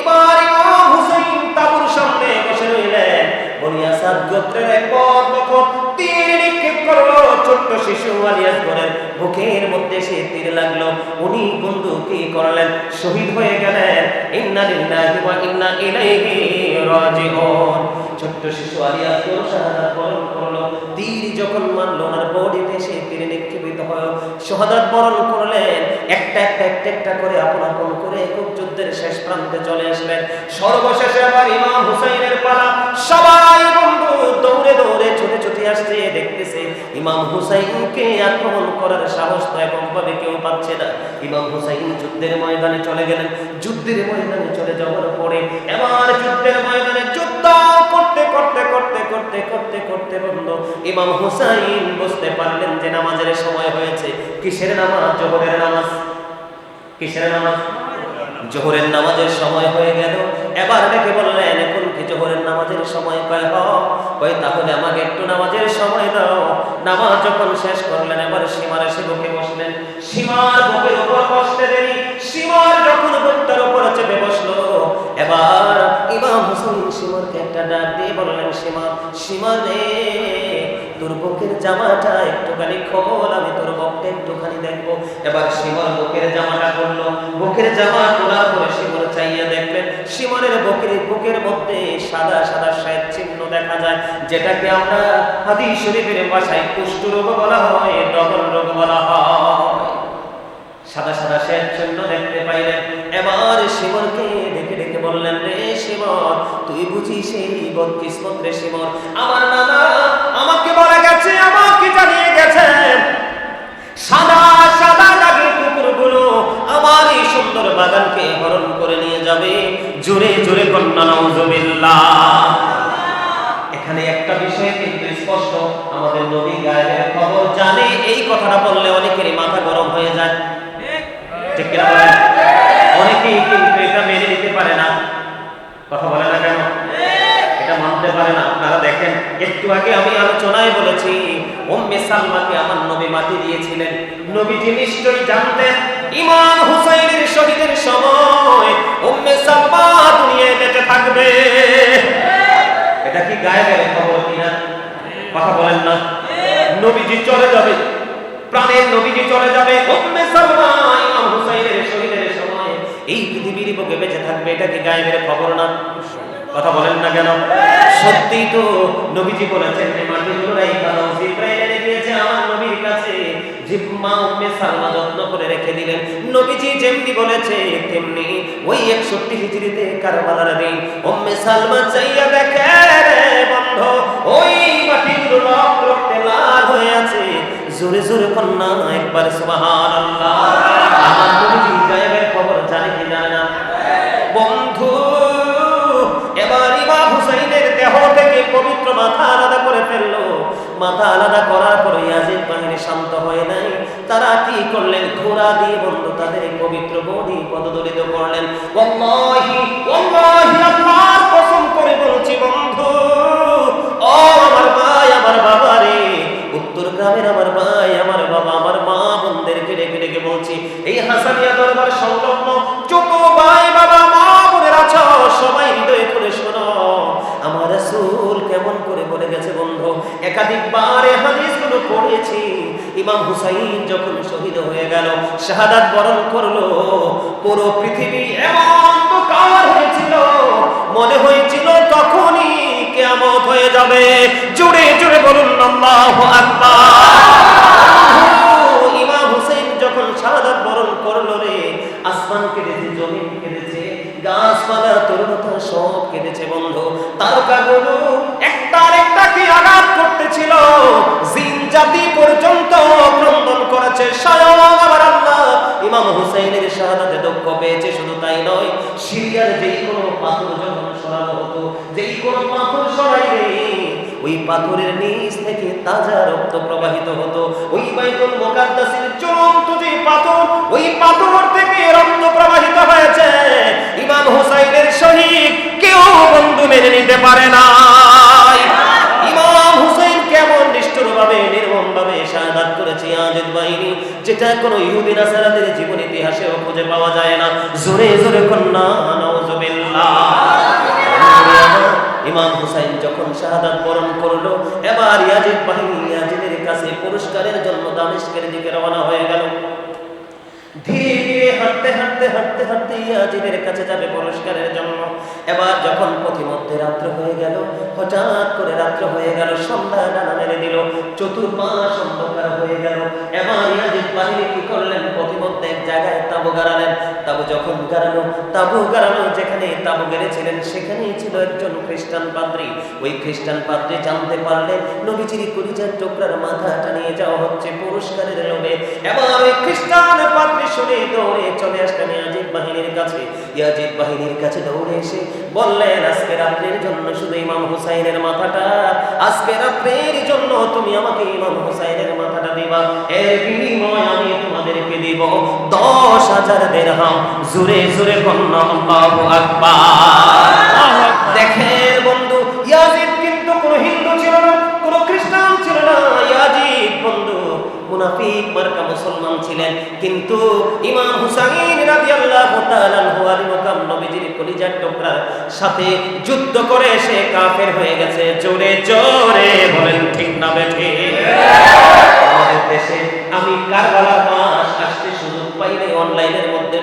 এবার ইমাম হুসাইন তাঁবুর সামনে বসে রইলেন। বনি আসাদ গোত্রের এক বড় তখন তীর নিক্ষেপ করলো ছোট্ট শিশু আলী আকবরের বুকের মধ্যে সে তীর লাগলো। উনি বন্ধু কি করলেন? শহীদ হয়ে গেলেন। ইন্না লিল্লাহি ওয়া ইন্না ইলাইহি রাজিউন। ছোট্ট শিশু আলী আকবর শাহাদাত বরণ করলো। তীর যখন মারলো ওনার বডিতে সে তীরে নিক্ষেপিত হলো, শাহাদাত বরণ করলেন। একটা একটা করে আপন আপন করে একক যুদ্ধের শেষ প্রান্তে চলে আসলেন। সর্বশেষে আবার ইমাম হুসাইনের পালা। সবাই বন্ধু দৌড়ে দৌড়ে ছুটে ছুটে আসছে, দেখতেছে ইমাম হুসাইনকে আক্রমণ করার সাহস তো এরকমভাবে কেউ পাচ্ছে না। ইমাম হুসাইন যুদ্ধের ময়দানে চলে গেলেন। যুদ্ধের ময়দানে চলে যাওয়ার পরে এবার যুদ্ধের ময়দানে যুদ্ধ করতে করতে করতে করতে করতে করতে বন্ধু ইমাম হুসাইন বুঝতে পারলেন যে নামাজের সময় হয়েছে। কিসের নামাজ? জোহরের নামাজ। কিসের নামাজ? জোহরের নামাজের সময় হয়ে গেল। এবার দেখে বললেন, এখন কি জোহরের নামাজের সময়? কয় তাহলে আমাকে একটু নামাজের সময় দাও। নামাজ যখন শেষ করলেন, এবার সীমার এসে বুকে বসলেন। সীমার বুকের উপর বসতে দেরি, সীমার যখন বুকটার উপর চেপে বসলো, এবার ইমাম হুসাইন সীমারকে একটা ডাক দিয়ে বললেন, সীমা রে, তোর বুকের জামাটা একটুখানি খোল, আমি তোর বুকটা একটুখানি দেখবো। এবার সীমার বুকের জামাটা খুললো। বুকের জামা খোলার পরে সীমার চাইয়া দেখলেন সীমারের বুকের মধ্যে সাদা সাদা শ্বেত চিহ্ন দেখা যায়, যেটাকে আমরা হাদিস শরীফের ভাষায় কুষ্ঠ রোগ বলা হয়, ডবল রোগ বলা হয়। সাদা সাদা শ্বেত চূর্ণ দেখতে পাইলেন। এবার শিবরকে ডেকে ডেকে বললেন, রে শিবর, তুই বুঝি সেই বদকিসমত রে শিবর, আমার নানা আমাকে বলে গেছে, আমাকে জানিয়ে গেছেন সাদা সাদা দাগের কুকুরগুলো আমার এই সুন্দর বাগানকে হরণ করে নিয়ে যাবে। জোরে জোরে কন্যা নাউজুবিল্লাহ। এখানে একটা বিষয় কিন্তু স্পষ্ট, আমাদের নবী গায়েবের খবর জানে। এই কথাটা বললে অনেকেরই মাথা গরম হয়ে যায়, ঠিক কিনা বলেন? অনেকেই কিন্তু এটা মেনে নিতে পারে না। কথা বলে না কেন? এটা মানতে পারে না। আপনারা দেখেন, একটু আগে আমি আলোচনায় বলেছি উম্মে সালমাকে আমার নবী মাটি দিয়েছিলেন। নবীজি নিশ্চয়ই জানতেন ইমাম হুসাইনের শহীদের সময় উম্মে সালমা দুনিয়ায় বেঁচে থাকবে। এটা কি গায়েবের খবর কিনা? কথা বলেন না? নবীজি চলে যাবে, প্রাণের নবীজি চলে যাবে, উম্মে সালমা ইমাম হুসাইনের শহীদের সময় এই পৃথিবীর বুকে বেঁচে থাকবে। এটা কি গায়েবের খবর না? কথা বলেন না কেন? সত্যি তো নবীজি বলেছেন যে মাটিগুলো রাইখা দাও। জিবরাইল এনে দিয়েছে আমার নবীর কাছে, জিম্মা উম্মে সালমা যত্ন করে রেখে দিলেন। নবীজি যেমনি বলেছে তেমনি ওই 61 হিজরিতে কারবালার দিন উম্মে সালমা চাইয়া দেখে রে বন্ধু, ওই মাটিগুলো রক্তে লাল হয়ে আছে। জোরে জোরে কন্যা একবার সুবহানাল্লাহ। আমার নবীজি গায়েবের খবর জানে কি জানে না? বন্ধু, এবার ইমাম হুসাইনের দেহ থেকে পবিত্র মাথা আলাদা করে ফেললো। মাথা আলাদা করার পরে ইয়াজিদ বাহিনী শান্ত হয়ে নাই। তারা কি করলেন? ঘোড়া দিয়ে বন্ধু তাদের পবিত্র বডি পদদলিত করলেন। ওয়াল্লাহি ওয়াল্লাহি আল্লাহর কসম করে বলছি বন্ধু, ও আমার ভাই আমার বাবা রে, উত্তর গ্রামের আমার ভাই আমার বাবা আমার মা বোনদেরকে ডেকে ডেকে বলছি, এই হাসানিয়া দরবার সংলগ্ন যত ভাই বাবা মা বোনেরা আছো সবাই হৃদয় করে শোনো, আমার রাসূল কেমন করে বলে গেছে বন্ধু। একাধিকবার এই হাদিসগুলো পড়েছি। ইমাম হুসাইন যখন শহীদ হয়ে গেল, শাহাদাত বরণ করলো, পুরো পৃথিবী এমন অন্ধকার হয়েছিল, মনে হয়েছিল তখনই কিয়ামত হয়ে যাবে। জোরে জোরে বলুন আল্লাহু আকবার। ইমাম হুসাইন যখন শাহাদাত বরণ করলো রে, আসমান কেঁদেছে, জমিন কেঁদেছে, গাছপালা তরুণতা সব কেঁদেছে বন্ধু। তারকাগুলো একটার একটাকে আঘাত করতেছিল, জিন জাতি পর্যন্ত ক্রন্দন করেছে। স্বয়ং আমার আল্লাহ ইমাম হুসাইনের শাহাদাতে দুঃখ পেয়েছে। শুধু তাই নয়, সিরিয়ার যেই কোনো পাথর যখন সরানো হতো, যেই কোনো পাথর সরাইলে ওই পাথরের নিচ থেকে তাজা রক্ত প্রবাহিত হতো। ওই বাইতুল মুকাদ্দাসের চূড়ান্ত যে পাথর, ওই পাথর থেকে রক্ত প্রবাহিত হয়েছে। ইমাম হুসাইনের শহীদ কেউ বন্ধু মেনে নিতে পারে না। ইমাম হুসাইন কেমন নিষ্ঠুরভাবে নির্মমভাবে শাহাদাত করেছে ইয়াজিদ বাহিনী, যেটা কোনো ইহুদি নাসারাদের জীবন ইতিহাসেও খুঁজে পাওয়া যায় না। জোরে জোরে কন্যা নাউজুবিল্লাহ। ইমাম হুসাইন যখন শাহাদাত বরণ করলো, এবার ইয়াজিদ বাহিনী ইয়াজিদের কাছে পুরস্কারের জন্য দামেস্কের দিকে রওনা হয়ে গেল। ধীরে ধীরে হাঁটতে হাঁটতে হাঁটতে হাঁটতে ইয়াজিদের কাছে যাবে পুরস্কারের জন্য। এবার যখন পথিমধ্যে রাত্র হয়ে গেল, হঠাৎ করে রাত্র হয়ে গেল, সন্ধ্যা ডানা মেরে দিল, চতুর্পাশ অন্ধকার হয়ে গেল। এবার ইয়াজিদ বাহিনী কি করলেন? পথিমধ্যে এক জায়গায় তাবু গাড়ালেন। তাবু যখন গাড়ানো যেখানে তাবু গেড়েছিলেন সেখানেই ছিল একজন খ্রিস্টান পাদ্রী। ওই খ্রিস্টান পাদ্রী জানতে পারলেন নবীজির কলিজার টুকরার মাথাটা নিয়ে যাওয়া হচ্ছে পুরস্কারের লোভে। এবার ওই খ্রিস্টান পাদ্রী শুনে দৌড়ে চলে আসলেন ইয়াজিদ বাহিনীর কাছে। ইয়াজিদ বাহিনীর কাছে দৌড়ে এসে বললেন, আজকে রাত্রের জন্য শুধু ইমাম হুসাইনের মাথাটা, আজকে রাত্রের জন্য তুমি আমাকে ইমাম হুসাইনের মাথাটা দিবা, এর বিনিময়ে আমি তোমাদেরকে দিব 10,000 দিরহাম। জোরে জোরে কন্যা আল্লাহু আকবার। দেখেন বন্ধু, ইয়াজিদ কিন্তু কোনো হিন্দু ছিল না, কোনো খ্রিস্টান ছিল না। ইয়াজিদ বন্ধু মুনাফিক মার্কা মুসলমান ছিলেন, কিন্তু ইমাম হুসাইন রাদিয়াল্লাহু তাআলা আনহু আলী মুকাম নবীজির কলিজার টুকরার সাথে যুদ্ধ করে সে কাফের হয়ে গেছে। জোরে জোরে বলেন ঠিক না বেঠে? আমাদের দেশে আমি কারবালার মাস আসতে সুযোগ পাইলে অনলাইনের মধ্যে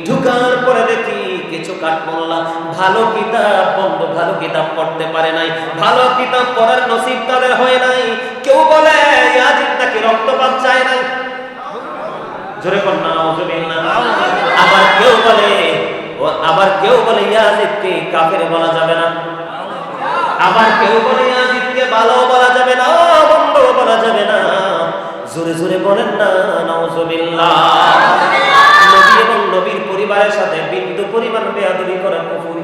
ঢুকার পরে দেখি কিছু কাঠমোল্লা ভালো কিতাব বন্ধু ভালো কিতাব পড়তে পারে নাই, ভালো কিতাব পড়ার নসিব তাদের হয় নাই। কেউ বলে ইয়াজিদ নাকি রক্তপাত চায় নাই, জোরে কোন নাউজুবিল্লাহ। আবার কেউ বলে ইয়াজিদকে কাফের বলা যাবে না, আবার কেউ বলে ইয়াজিদকে ভালো বলা যাবে না, বন্ধ বলা যাবে না। জোরে জোরে বলেন না নাউজুবিল্লাহ। নবী এবং নবীর পরিবারের সাথে বিন্দু পরিমাণ বেয়াদবি করা কুফর,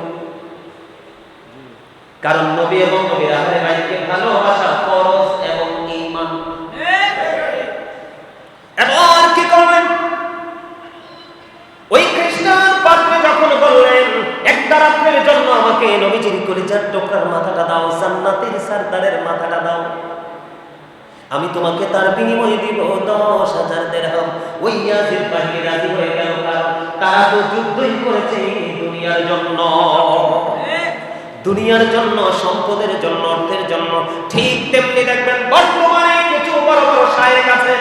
কারণ নবী এবং নবীর আহলে বাইতকে ভালোবাসা ফরজ এবং ঈমান। এবার কি করবেন? ওই খ্রিস্টান পাদ্রী যখন বললেন একটা রাতের জন্য আমাকে নবীজির কলিজার টুকরার মাথাটা দাও, জান্নাতের সরদারের মাথাটা দাও, আমি তোমাকে তার বিনিময়ে দিব 10,000 দিরহাম। ওই ইয়াজিদ বাহিনী রাজি হয়ে গেল, কারণ তারা তো যুদ্ধই করেছে দুনিয়ার জন্য, দুনিয়ার জন্য, সম্পদের জন্য, অর্থের জন্য। ঠিক তেমনি দেখবেন বর্তমানে কিছু বড় বড় শায়েখ আছে,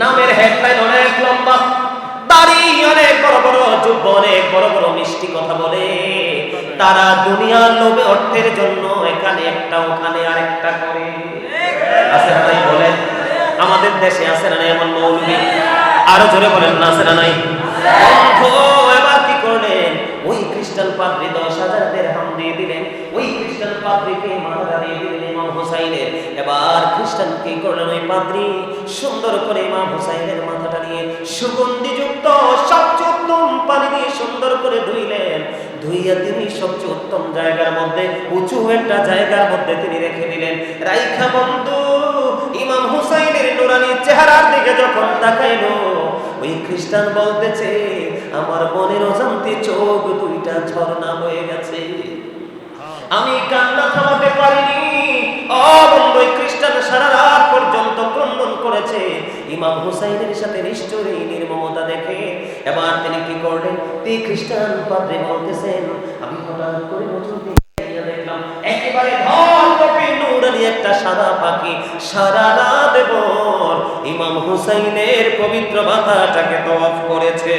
নামের হেডলাইন অনেক লম্বা, দাড়ি অনেক বড় বড়, যুব্ব অনেক বড় বড়, মিষ্টি কথা বলে। তারা দুনিয়ার লোভে অর্থের জন্য এখানে একটা ওখানে আরেকটা করে। আছে না নাই বলেন? আমাদের দেশে আছে না নাই এমন মৌলবি? আরো জোরে বলেন না, আছে না নাই? এবার কি করলেন? ওই খ্রিস্টান পাদ্রী 10,000 দিরহাম দিয়ে দিলেন, ওই খ্রিস্টান পাদ্রীকে মাথা দিয়ে দিলেন ইমাম হুসাইনের। এবার খ্রিস্টান কি করলেন? ওই পাদ্রী সুন্দর করে ইমাম হুসাইনের মাথাটা নিয়ে সুগন্ধিযুক্ত সবচেয়ে উত্তম পানি দিয়ে সুন্দর করে ধুইলেন। ধুইয়া তিনি সবচেয়ে উত্তম জায়গার মধ্যে, উঁচু একটা জায়গার মধ্যে তিনি রেখে দিলেন। রাইখা বন্ধু ইমাম হুসাইনের নুরানি চেহারার দিকে যখন তাকাইলো, ওই খ্রিস্টান বলতেছে আমার মনের অজান্তে চোখ দুইটা ঝর্ণা হয়ে গেছে, আমি কান্না থামাতে পারিনি। বন্ধু খ্রিস্টান সারা রাত পর্যন্ত ক্রন্দন করেছে ইমাম হুসাইনের সাথে নিষ্ঠুর এই নির্মমতা দেখে। এবার তিনি কি করলেন? এই খ্রিস্টান পাদ্রী বলতেছেন আমি হঠাৎ করে নতুন দেখলাম একেবারে ধপধপে নুরানি একটা সাদা পাখি সারা রাত ভর ইমাম হুসাইনের পবিত্র মাথাটাকে তওয়াফ করেছে।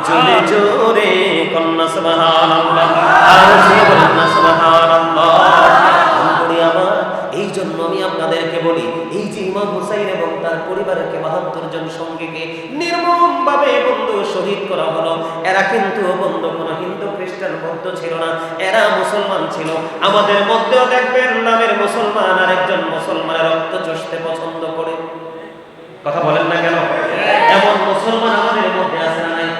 জোরে জোরে কন্না সুবহানাল্লাহ, আর জোরে বলেন না সুবহানাল্লাহ। এই জন্য আমি আপনাদেরকে বলি, এই যে ইমাম হুসাইন এবং তার পরিবারকে 72 জন সঙ্গীকে নির্মম ভাবে বন্ধু শহীদ করা হলো, এরা কিন্তু বন্ধু কোনো হিন্দু খ্রিস্টান বৌদ্ধ ছিল না, এরা মুসলমান ছিল। আমাদের মধ্যেও দেখবেন নামের মুসলমান আরেকজন মুসলমানের রক্ত চষতে পছন্দ করে, কথা বলেন না কেন? এমন মুসলমান আমাদের মধ্যে আছে না নাই?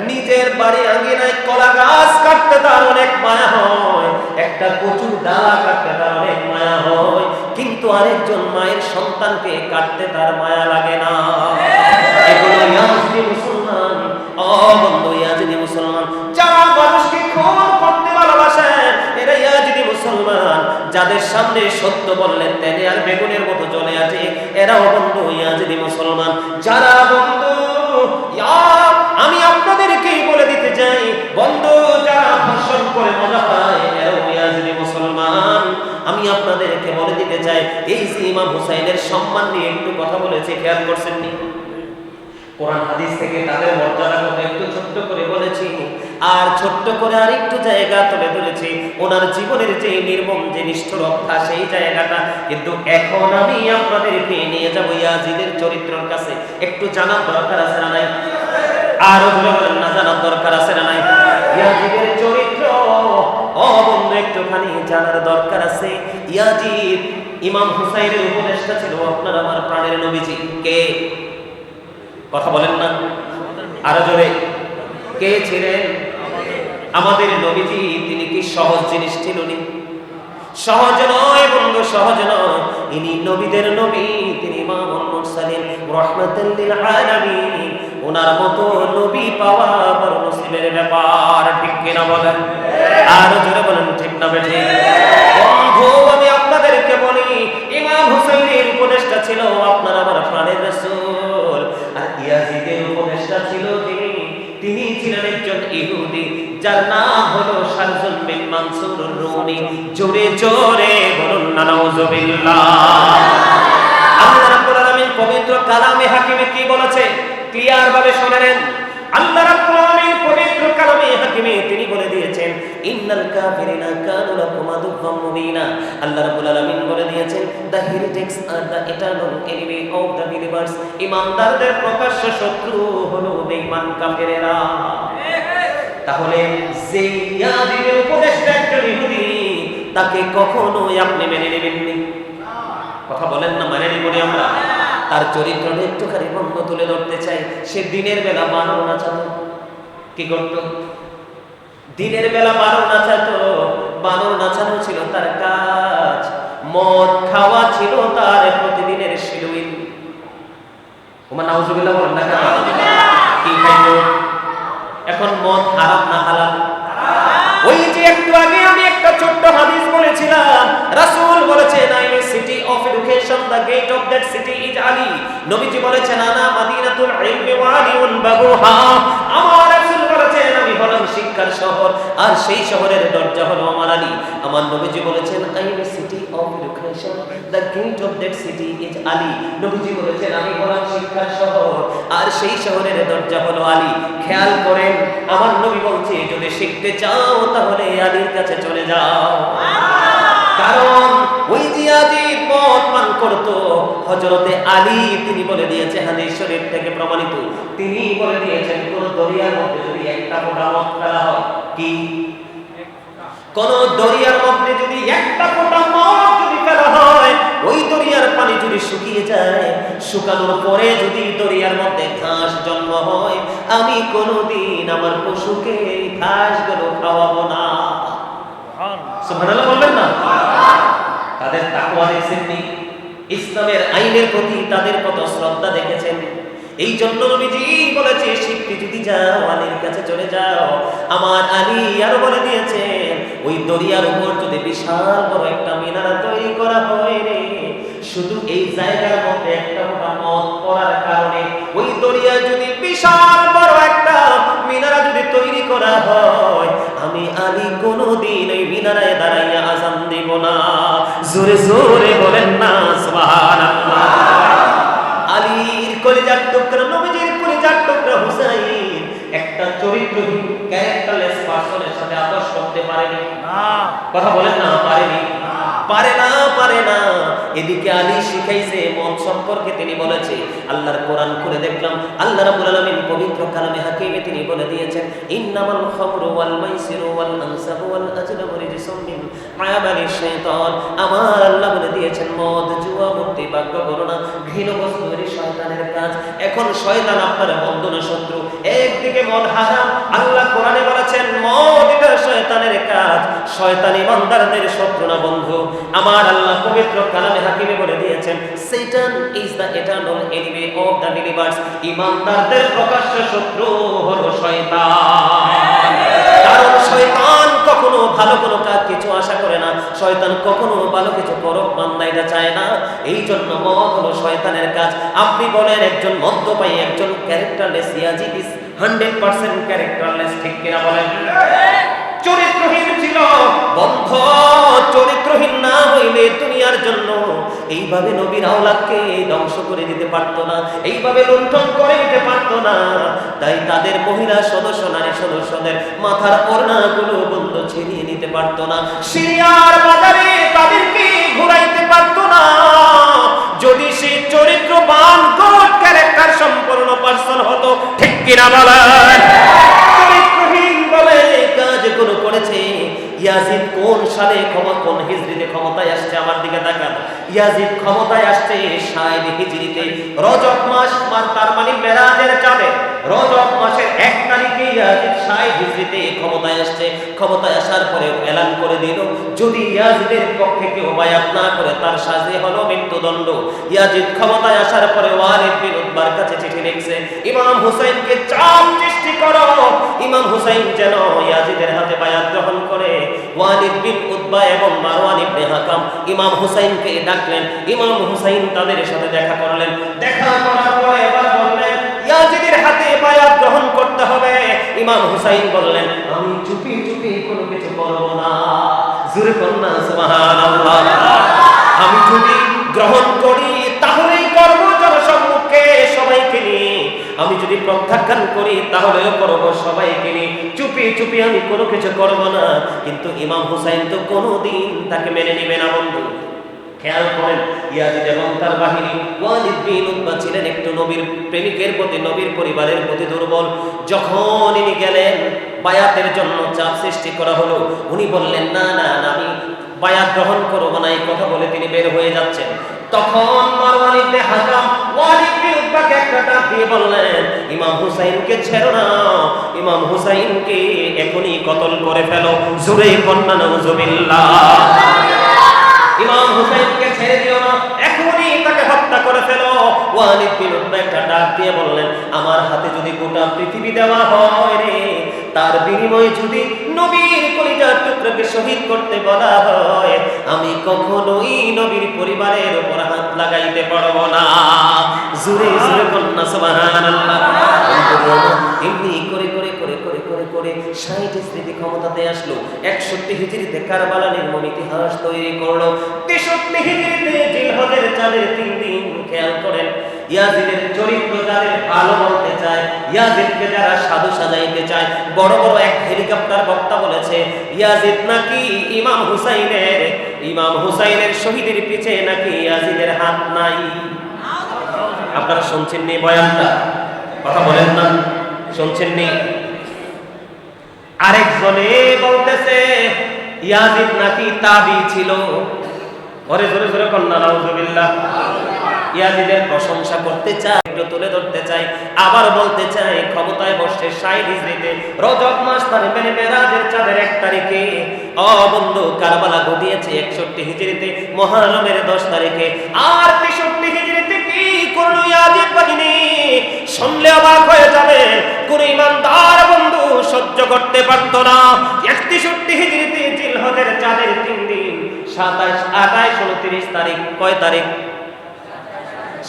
নিজের বাড়ি আঙ্গিনায় কলা গাছ কাটতে তার অনেক মায়া হয়, একটা কচুর ডালা কাটতে তার অনেক মায়া হয়, কিন্তু আরেকজন মায়ের সন্তানকে কাটতে তার মায়া লাগে না। এগুলো ইয়াজিদি মুসলমান। বন্ধু ইয়াজিদি মুসলমান যারা মানুষকে খুন করতে ভালোবাসে, এরা ইয়াজিদি মুসলমান। যাদের সামনে সত্য বললে তেলে আর বেগুনের মতো জ্বলে আছে, এরাও বন্ধু ইয়াজিদি মুসলমান। যারা বন্ধু আমি আপনাদেরকেই বলে দিতে চাই, বন্ধু যারা ভাষণ করে মজা পায় এরাও ইয়াজিদি মুসলমান। আমি আপনাদেরকে বলে দিতে চাই, এই যে ইমাম হুসাইনের সম্মান নিয়ে একটু কথা বলেছে, খেয়াল করছেন নি? কোরআন হাদিস থেকে তাদের মর্যাদার কথা একটু ছোট্ট করে বলেছি, আর ছোট্ট করে আর একটু জায়গা তুলে ধরেছি ওনার জীবনের যে নির্মম যে নিষ্ঠুরতা, সেই জায়গাটা। কিন্তু এখন আমি আপনাদেরকে নিয়ে যাব ইয়াজিদের চরিত্রের কাছে। একটু জানার দরকার আছে না নাই? আরো বলেন না, জানার দরকার আছে না নাই? ইয়াজিদের চরিত্র বন্ধু একটুখানি জানার দরকার আছে। ইয়াজিদ ইমাম হুসাইনের উপদেষ্টা ছিল, আপনার আমার প্রাণের নবীজি। কে? কথা বলেন না আরো জোরে, কে ছিলেন? আমাদের নবীজি। তিনি কি সহজ জিনিস ছিল? সহজ নয় বন্ধু, সহজ নয়। ইনি নবীদের নবী, তিনি ইমামুল মুরসালিন রাহমাতুল লিল আলামিন। ওনার মতো নবী পাওয়া বড় নসিবের ব্যাপার, ঠিক কিনা বলেন? আরো জোরে বলেন ঠিক না বেঠি? বন্ধু আমি আপনাদেরকে বলি, ইমাম হুসাইনের উপদেষ্টা ছিল আপনার আমার প্রাণের রাসূল, আর ইয়াজিদের উপদেষ্টা ছিল তিনি ছিলেন একজন ইহুদি, যার নাম হলো শারজুল বিন মানসুর রুমি। জোরে জোরে বলুন না নাউজুবিল্লাহ। আল্লাহ রাব্বুল আলামিন পবিত্র কালামে হাকিমে কি বলেছে ক্লিয়ার ভাবে শুনে নেন। আল্লাহ রাব্বুল আলামিন পবিত্র কালামে কাফিরিনা কানু লাকুম আদুওয়াম মুবিনা। আল্লাহ রাব্বুল আলামিন বলে দিয়েছেন, the heretics are the eternal enemy of the believers. ঈমানদারদের প্রকাশ্য শত্রু হলো বেঈমান কাফেরেরা। তাহলে যে ইয়াজিদের উপদেষ্টা একজন ইহুদি, তাকে কখনোই আপনি মেনে নেবেননি। কথা বলেন না, মানে নিব আমরা। তার চরিত্রটা একটুখানি বন্ধ তুলে ধরতে চাই। সে দিনের বেলা বানর নাচাতো। কি করতো? দিনের বেলা বানর নাচাতো। বানর নাচানো ছিল তার কাজ, মদ খাওয়া ছিল তার প্রতিদিনের শিডিউল। ওমা নাউজুবিল্লাহ বলেন না কেন? কি খাইতো? এখন মদ হারাম না হালাল? ওই যে একটু আগে আমি একটা ছোট্ট হাদিস বলেছিলাম, রাসূল বলেছেন, I am city of education, the gate of that city is Ali. নবীজি বলেছেন, আনা মাদিনাতুল ইলমি ওয়া আলিউন বাবুহা। আমার রাসূল বলেছেন, আমি হলাম শিক্ষার শহর, আর সেই শহরের দরজা হলো আমার আলী। আমার নবীজি বলেছেন, I am city of education, the gate of that city is Ali. নবীজি বলেছেন, আমি হলাম শিক্ষার শহর, আর সেই শহরের দরজা হলো আলী। খেয়াল করেন, আমার নবী বলছে, যদি শিখতে চাও তাহলে আলীর কাছে চলে যাও। কারণ ওই জিয়াজিদ মদ পান করতো, হযরতে আলী তিনি বলে দিয়েছে, হাদিস শরীফ থেকে প্রমাণিত, তিনি বলে দিয়েছেন, কোন দরিয়ার মধ্যে যদি একটা ফোঁটা মদ ফেলা হয়, কি কোন দরিয়ার মধ্যে যদি একটা ফোঁটা মদ যদি ফেলা হয়, ওই দরিয়ার পানি যদি শুকিয়ে যায়, শুকানোর পরে যদি দরিয়ার মধ্যে ঘাস জন্ম হয়, আমি কোনোদিন আমার পশুকে এই ঘাসগুলো খাওয়াবো না। সুবহানাল্লাহ বলবেন না? তাদের তাকওয়া দেখছেননি? ইসলামের আইনের প্রতি তাদের কত শ্রদ্ধা দেখেছেন। এই জন্য নবীজি বলেছে, শিখতে যদি যাও আলীর কাছে চলে যাও। আমার আলী আরো বলে দিয়েছেন, ওই দরিয়ার উপর যদি বিশাল বড় একটা মিনারা তৈরি করা হয় রে, শুধু এই জায়গার মধ্যে একটা মদ পড়ার কারণে ওই দরিয়া যদি বিশাল বড় একটা মিনারা যদি তৈরি করা হয়, আমি আলী কোনোদিন ওই মিনারায় দাঁড়াইয়া আযান দেব না। জোরে জোরে বলেন না সুবহানাল্লাহ। আলীর কলিজার টুকরা, নবীজির কলিজার টুকরা হুসাইন একটা চরিত্রহীন ক্যারেক্টারলেস পারসনের সাথে আদর্শ করতে পারেনি। কথা বলেন না, পারেনি? পারে না। এদিকে আলী শিখাইছে মদ সম্পর্কে, তিনি বলেছে, আল্লাহর কোরআন খুলে দেখলাম, আল্লাহ রাব্বুল আলামিন পবিত্র কালামে হাকিমে তিনি বলে দিয়েছেন, ইন্নামাল খামরু ওয়াল মাইসিরু ওয়াল আনসাবু ওয়াল আজলামু রিজসুম মিন আমালিশ শাইতান। আমার আল্লাহ বলে দিয়েছেন, মদ, জুয়া, মূর্তি, বাক্য গণনা, ঘৃণ বস্তু এর শয়তানের কাজ। এখন শয়তান আপনার বন্ধু না শত্রু? একদিকে মদ হারাম, আল্লাহ কোরআনে বলেছেন মদ এটা শয়তানের কাজ। শয়তান ইমানদারদের শত্রু না বন্ধু। আমার আল্লাহ পবিত্র কালামে হাকিমে বলে দিয়েছেন, Satan is the eternal enemy of the believers. ইমানদারদের প্রকাশ্য শত্রু হলো শয়তান। কারণ শয়তান কখনো ভালো কোনো কাজ কিছু আশা করে না, শয়তান কখনো ভালো কিছু করুক বান্দা এটা চায় না। এই জন্য মদ হলো শয়তানের কাজ। আপনি বলেন, একজন মদ্যপায়ী, একজন ক্যারেক্টারলেস ইয়াজিদ ইজ 100% ক্যারেক্টারলেস, ঠিক কিনা বলেন? চরিত্রহীন ছিল বন্ধ। চরিত্রহীন না হইলে দুনিয়ার জন্য এইভাবে নবীর আওলাদকে ধ্বংস করে দিতে পারতো না, এইভাবে লুণ্ঠন করে দিতে পারতো না। তাই তাদের মহিলা সদস্য, নারী সদস্যদের মাথার ওড়নাগুলো বন্ধ ছিনিয়ে নিতে পারতো না, সিরিয়ার বাজারে তাদেরকে ঘুরাইতে পারতো না। যদি সেই চরিত্রবান গুড ক্যারেক্টার সম্পন্ন পারসন হতো, ঠিক কিনা বলেন? চরিত্রহীন বলে কাজগুলো করেছে। ইয়াজিদ কোন সালে কোন হিজরিতে ক্ষমতায় আসছে? আমার দিকে তাকান। ইয়াজিদ ক্ষমতায় আসছে 60 হিজরিতে, রজব মাস, তার মানে মেরাজের চাঁদে রজব মাসের 1 তারিখে ইয়াজিদ 60 হিজরিতে ক্ষমতায় আসছে। ক্ষমতায় আসার পরে এলান করে দিল, যদি ইয়াজিদের পক্ষে কেউ বায়াত না করে তার সাজে হলো মৃত্যুদণ্ড। ইয়াজিদ ক্ষমতায় আসার পরে ওয়ালিদ বিন উতবার কাছে চিঠি লিখছে, ইমাম হুসাইনকে চাপ সৃষ্টি করো, ইমাম হুসাইন যেন ইয়াজিদের হাতে বায়াত গ্রহণ করে। ওয়ালিদ বিন উতবা এবং মারওয়ান ইবনে হাকাম ইমাম হুসাইনকে ডাকলেন। ইমাম হুসাইন তাদের সাথে দেখা করলেন। দেখা করার পরে এবার বললেন, ইয়াজিদের হাতে বায়াত গ্রহণ করতে হবে। ইমাম হুসাইন বললেন, আমি চুপি চুপি কোনো কিছু করব না। জোরে বলুন না সুবহানাল্লাহ। আমি যদি গ্রহণ করি তাহলেই করব জনসম্মুখে সবাইকে নিয়ে, আমি যদি প্রত্যাখ্যান করি তাহলেও করবো সবাইকে নিয়ে, চুপি চুপি আমি কোনো কিছু করবো না। কিন্তু ইমাম হুসাইন তো কোনোদিন তাকে মেনে নেবে না বন্ধু। খেয়াল করেন, ইয়াজিদ এবং তার বাহিনী, ওয়ালিদ বিন উতবা ছিলেন একটু নবীর প্রেমিকের প্রতি, নবীর পরিবারের প্রতি দুর্বল। যখন ইনি গেলেন, বায়াতের জন্য চাপ সৃষ্টি করা হলো, উনি বললেন না না না, আমি বায়াত গ্রহণ করবো না, এই কথা বলে তিনি বের হয়ে যাচ্ছেন। তখন মারওয়ান ইবনে হাকাম ওয়ালিদ বিন উতবাকে একটা ডাক দিয়ে বললেন, ইমাম হুসাইনকে ছেড়ো না, ইমাম হুসাইনকে এখনই কতল করে ফেলো। জোরে কন্যা নাউজুবিল্লাহ। ইমাম হুসাইনকে ছেড়ে দিও না, এখনই তাকে হত্যা করে ফেলো। ওয়ালিদ বিন উতবা একটা ডাক দিয়ে বললেন, আমার হাতে যদি গোটা পৃথিবী দেওয়া হয় রে, তার বিনিময়ে যদি নবীর কলিজার টুকরাকে শহীদ করতে বলা হয়, আমি কখনোই নবীর পরিবারের উপর হাত লাগাইতে পারবো না। জোরে জোরে কন্যা সুবহানাল্লাহ। এমনি করে করে করে করে করে করে 60 স্মৃতি ক্ষমতাতে আসলো। 61 হিজরিতে কারবালা নির্মম ইতিহাস তৈরি করলো। 63 হিজরিতে জিলহজের চাঁদের 3 দিন। খেয়াল করেন, ইয়াজিদের চরিত্র যাদের ভালো বলতে চায়, ইয়াজিদকে যারা সাধু সাজাইতে চায়, বড় বড় এক হেলিকপ্টার বক্তা বলেছে ইয়াজিদ নাকি ইমাম হুসাইনের শহীদের পিছে নাকি ইয়াজিদের হাত নাই। আপনারা শুনছেন নি বয়ানটা? কথা বলেন না, শুনছেন নি? আরেকজনে বলতেছে ইয়াজিদ নাকি তাবি ছিল। ওরে জোরে জোরে কন্যা নাউজুবিল্লাহ। ইয়াজিদের প্রশংসা করতে চাই, একটু তুলে ধরতে চাই, আবার বলতে চাই, ক্ষমতায় বসে 60 হিজরিতে রজব মাস তার মেরাজের চাঁদের 1 তারিখে বন্ধু কারবালা ঘটিয়েছে। 61 হিজরিতে মুহররমের 10 তারিখে। আর 63 হিজরিতে কি করলো ইয়াজিদ বাহিনী, শুনলে অবাক হয়ে যাবে। কোন ইমানদার বন্ধু সহ্য করতে পারতো না। 61 হিজরিতে জিলহজের চাঁদের 3 দিন, 27, 28, 29 তারিখ। কয় তারিখ?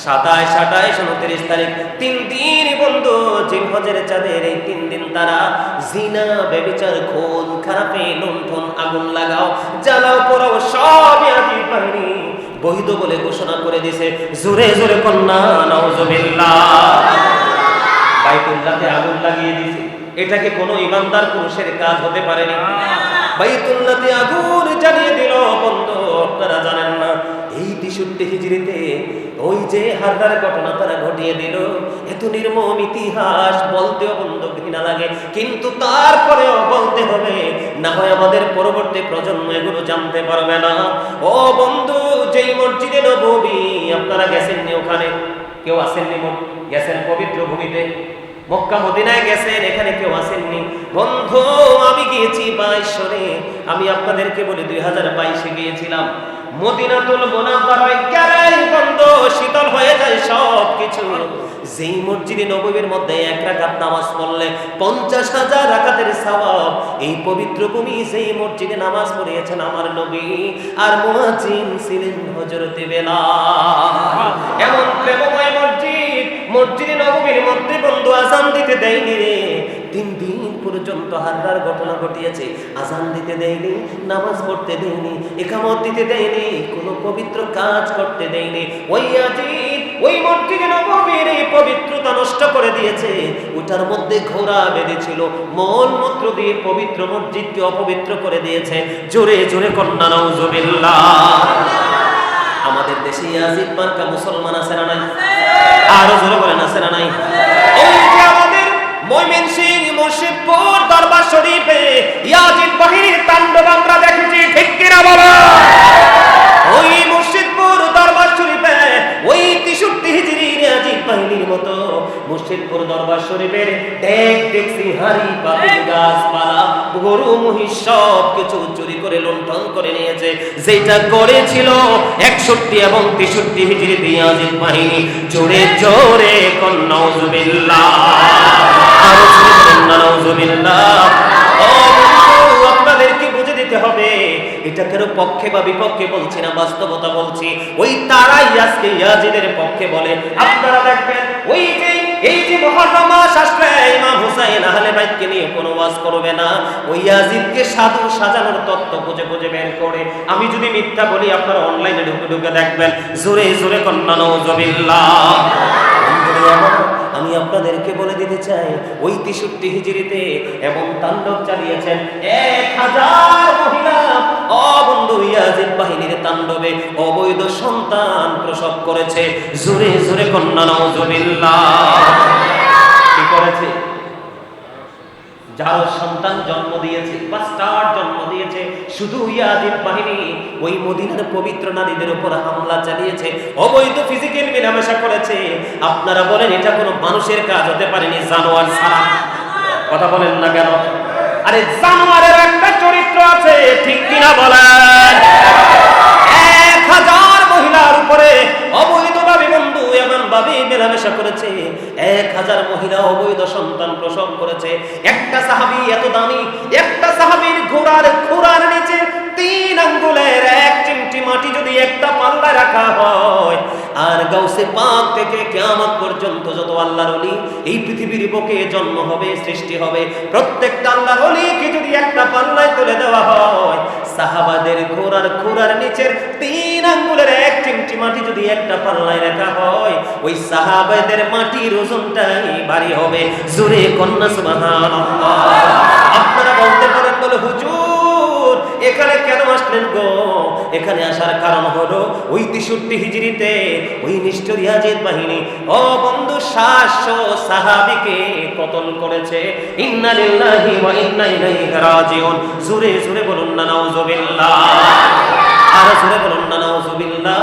27, 28, 29 তারিখ। 3 দিন বন্ধু জিলহজের চাঁদের এই 3 দিন তারা জিনা, ব্যভিচার, খুন খারাপে লুণ্ঠন, আগুন লাগাও, জ্বালাও, পোড়াও, সব ইয়াজিদ বাহিনী বৈধ বলে ঘোষণা করে দিয়েছে। জোরে জোরে কন্যা নাউজুবিল্লাহ। বাইতুল্লাহতে আগুন লাগিয়ে দিয়েছে। এটাকে কোনো ইমানদার পুরুষের কাজ হতে পারেনি। বাইতুল্লাহতে আগুন জ্বালিয়ে দিল বন্ধু। আপনারা জানেন না, এই 63 হিজরিতে ওই যে হারদার ঘটনা তারা ঘটিয়ে দিল। এত নির্মম ইতিহাস বলতেও বন্ধু ঘৃণা লাগে, কিন্তু তারপরেও বলতে হবে, না হয় আমাদের পরবর্তী প্রজন্ম এগুলো জানতে পারবে না। ও বন্ধু, যেই মসজিদে নববী আপনারা গেছেননি, ওখানে কেউ আসেননি? গেছেন পবিত্র ভূমিতে, মক্কা মদিনায় গেছেন, এখানে কেউ আসেননি বন্ধু। আমি গিয়েছি 22 আমি আপনাদেরকে বলি 2022 গিয়েছিলাম। মদিনাতুল মুনাওয়ারায় গেলেই বন্ধু শীতল হয়ে যায় সব কিছু। যেই মসজিদে নববীর মধ্যে 1 রাকাত নামাজ পড়লে 50,000 রাকাতের সওয়াব। এই পবিত্র ভূমি যেই মসজিদে নামাজ পড়িয়েছেন আমার নবী, আর মুয়াজ্জিন ছিলেন হযরত বেলাল। এমন প্রেমময় মসজিদে নববীর মধ্যে বন্ধু আযান দিতে দেয়নি রে। 3 দিন পর্যন্ত হাররার ঘটনা ঘটিয়েছে। আযান দিতে দেয়নি, নামাজ পড়তে দেয়নি, ইকামত দিতে দেয়নি, কোনো পবিত্র কাজ করতে দেয়নি। ওই ইয়াজিদ ওই মসজিদে নববীর এই পবিত্রতা নষ্ট করে দিয়েছে। ওটার মধ্যে ঘোড়া বেঁধেছিল, মলমূত্র দিয়ে পবিত্র মসজিদকে অপবিত্র করে দিয়েছে। জোরে জোরে কন্যা নাউজুবিল্লাহ। আমাদের দেশে ইয়াজিদ মার্কা মুসলমান আছে না নাই? আরো জোরে বলেন আছে না নাই? ওই যে আমাদের ময়মনসিংহ মুর্শিদপুর দরবার শরীফে ইয়াজিদ বাহিনীর তাণ্ডব আমরা দেখেছি, ঠিক কিনা বলো? ওই মুর্শিদপুর দরবার শরীফে ওই 63 হিজরির ইয়াজিদ বাহিনীর মতো মুর্শিদপুর দরবার শরীফের দেখছি হাড়ি পাতিল, গাছপালা, গরু মহিষ সব কিছু চুরি করে লুণ্ঠন করে নিয়েছে। যেটা করেছিল 61 এবং 63 হিজরিতে ইয়াজিদ বাহিনী। জোরে জোরে কন্যা নাউজুবিল্লাহ। আরো জোরে কন্যা নাউজুবিল্লাহ। ও বন্ধু, আপনাদেরকে বুঝে দিতে হবে, এটা কারো পক্ষে বা বিপক্ষে বলছি না, বাস্তবতা বলছি। ওই তারাই আজকে ইয়াজিদের পক্ষে বলে। আপনারা দেখবেন ওই যে এই যে মুহররম মাস আসবে, ইমাম হুসাইন আহলে বাইতকে নিয়ে কোনো ওয়াজ করবে না। ওই ইয়াজিদকে সাধু সাজানোর তত্ত্ব খুঁজে খুঁজে বের করে। আমি যদি মিথ্যা বলি আপনারা অনলাইনে ঢুকে ঢুকে দেখবেন। জোরে জোরে কন্যা নাউজুবিল্লাহ। আমি আমি আপনাদেরকে বলে দিতে চাই, ওই 63 হিজরিতে এমন তাণ্ডব চালিয়েছেন 1000 মহিলা বন্ধু ইয়াজিদ বাহিনীর তাণ্ডবে অবৈধ সন্তান প্রসব করেছে। জোরে জোরে কন্যা নাউজুবিল্লাহ। কি করেছে? যার সন্তান জন্ম দিয়েছে, বাস্টার্ড জন্ম দিয়েছে, শুধু ইয়াজিদ বাহিনী ওই মদিনার পবিত্র নারীদের উপর হামলা চালিয়েছে, অবৈধ ফিজিক্যাল মেলামেশা করেছে। আপনারা বলেন এটা কোনো মানুষের কাজ হতে পারেনি, জানোয়ার ছাড়া। কথা বলেন না কেন? আরে জানোয়ারের একটা চরিত্র আছে, ঠিক কিনা বলেন? 1000 মহিলার উপরে অবৈধভাবে বন্ধু এমনভাবে মেলামেশা করেছে, 1000 মহিলা অবৈধ সন্তান প্রসব করেছে। একটা সাহাবী এত দামি, একটা সাহাবীর ঘোড়ার খুরার নিচে 3 আঙ্গুলের 1 চিমটি মাটি যদি একটা পাল্লায় রাখা হয়, আর গাউসে পাক থেকে কিয়ামত পর্যন্ত যত আল্লাহর ওলি এই পৃথিবীর বুকে জন্ম হবে, সৃষ্টি হবে, প্রত্যেকটা আল্লাহর ওলিকে যদি একটা পাল্লায় তুলে দেওয়া হয়, সাহাবাদের ঘোড়ার খুরার নিচের 3 আঙ্গুলের 1 চিমটি মাটি যদি একটা পাল্লায় রাখা হয়, ওই সাহাবাদের মাটির ওজনটাই ভারী হবে। জোরে কন্যা সুবহানাল্লাহ। আপনারা বলতে পারেন, বলে হুজুর এখানে কেন আসলেন গো? এখানে আসার কারণ হলো ওই 63 হিজরিতে ওই নিষ্ঠুর ইয়াজিদ বাহিনী বন্ধু 700 সাহাবীকে কতল করেছে। ইন্না লিল্লাহি ওয়া ইন্না ইলাইহি রাজিউন। জোরে জোরে বলুন না নাউজুবিল্লাহ। আর জোরে বলুন না নাউজুবিল্লাহ।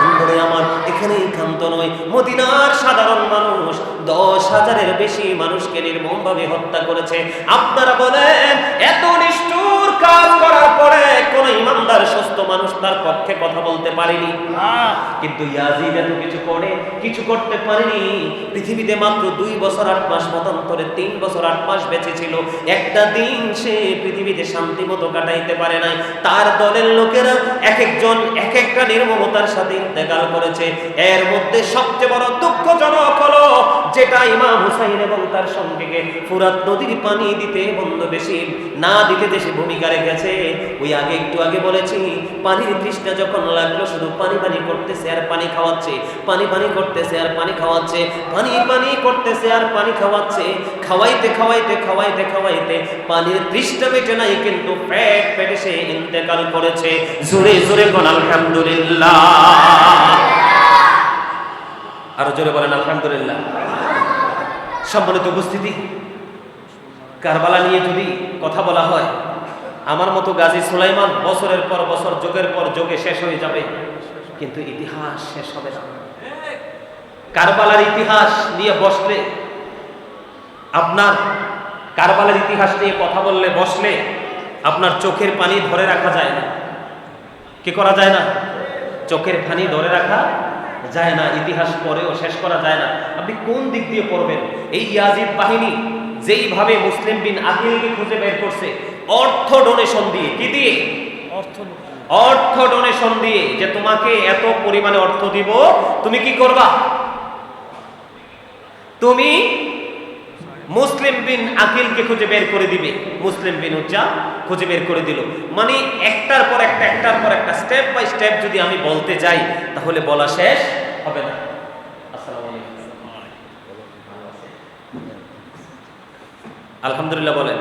বন্ধুরে আমার, এখানেই ক্ষান্ত নয়, মদিনার সাধারণ মানুষ 10,000-এর বেশি মানুষকে নির্মমভাবে হত্যা করেছে। আপনারা বলেন এত নিষ্ঠুর কাজ করার পরে কোন ইমানদার সুস্থ মানুষ তার পক্ষে কথা বলতে পারেনি? কিন্তু ইয়াজিদ এত কিছু করতে পারেনি। পৃথিবীতে মাত্র 2 বছর 8 মাস, মতান্তরে 3 বছর 8 মাস বেঁচে ছিল। একটা দিন সে পৃথিবীতে শান্তি মতো কাটাইতে পারে নাই। তার দলের লোকেরা এক একজন এক একটা নির্মমতার সাথে ইন্তেকাল করেছে। এর মধ্যে সবচেয়ে বড় দুঃখজনক হলো যেটা ইমাম হুসাইন এবং তার সঙ্গীকে ফুরাত নদীর পানি দিতে বন্ধ বেশি না দিতে দেশে ভূমিকা রেখেছে। ওই একটু আগে বলেছি, পানির তৃষ্ণা যখন লাগলো শুধু পানি পানি করতেছে আর পানি খাওয়াচ্ছে, পানি পানি করতেছে আর পানি খাওয়াচ্ছে, পানি পানি করতেছে আর পানি খাওয়াচ্ছে। খাওয়াইতে খাওয়াইতে খাওয়াইতে খাওয়াইতে পানির তৃষ্ণা মেটে নাই, কিন্তু পেটে সে ইন্তেকাল করেছে। জোরে জোরে বলেন আলহামদুলিল্লাহ। আরো জোরে বলেন আলহামদুলিল্লাহ। সম্মানিত উপস্থিতি, কারবালা নিয়ে যদি কথা বলা হয়, আমার মতো গাজী সুলাইমান বছরের পর বছর, যুগের পর যুগে শেষ হয়ে যাবে, কিন্তু ইতিহাস শেষ হবে না। কারবালার ইতিহাস নিয়ে বসলে, আপনার কারবালার ইতিহাস নিয়ে কথা বললে, বসলে আপনার চোখের পানি ধরে রাখা যায় না। কি করা যায় না? চোখের পানি ধরে রাখা যায় না। ইতিহাস পড়েও শেষ করা যায় না। আপনি কোন দিক দিয়ে পড়বেন? এই ইয়াজিদ বাহিনী যেইভাবে মুসলিম বিন আকিলকে খুঁজে বের করছে, অর্থ ডোনেশন দিয়ে। কি দিয়ে? অর্থ ডোনেশন দিয়ে, যে তোমাকে এত পরিমাণে অর্থ দিব, তুমি কি করবা? তুমি মুসলিম বিন আকিলকে খুঁজে বের করে দিবে। মুসলিম বিন উজ্জা খুঁজে বের করে দিল। মানে একটার পর একটা স্টেপ বাই স্টেপ যদি আমি বলতে যাই, তাহলে বলা শেষ হবে না। আসসালামু আলাইকুম। আলহামদুলিল্লাহ বলেন।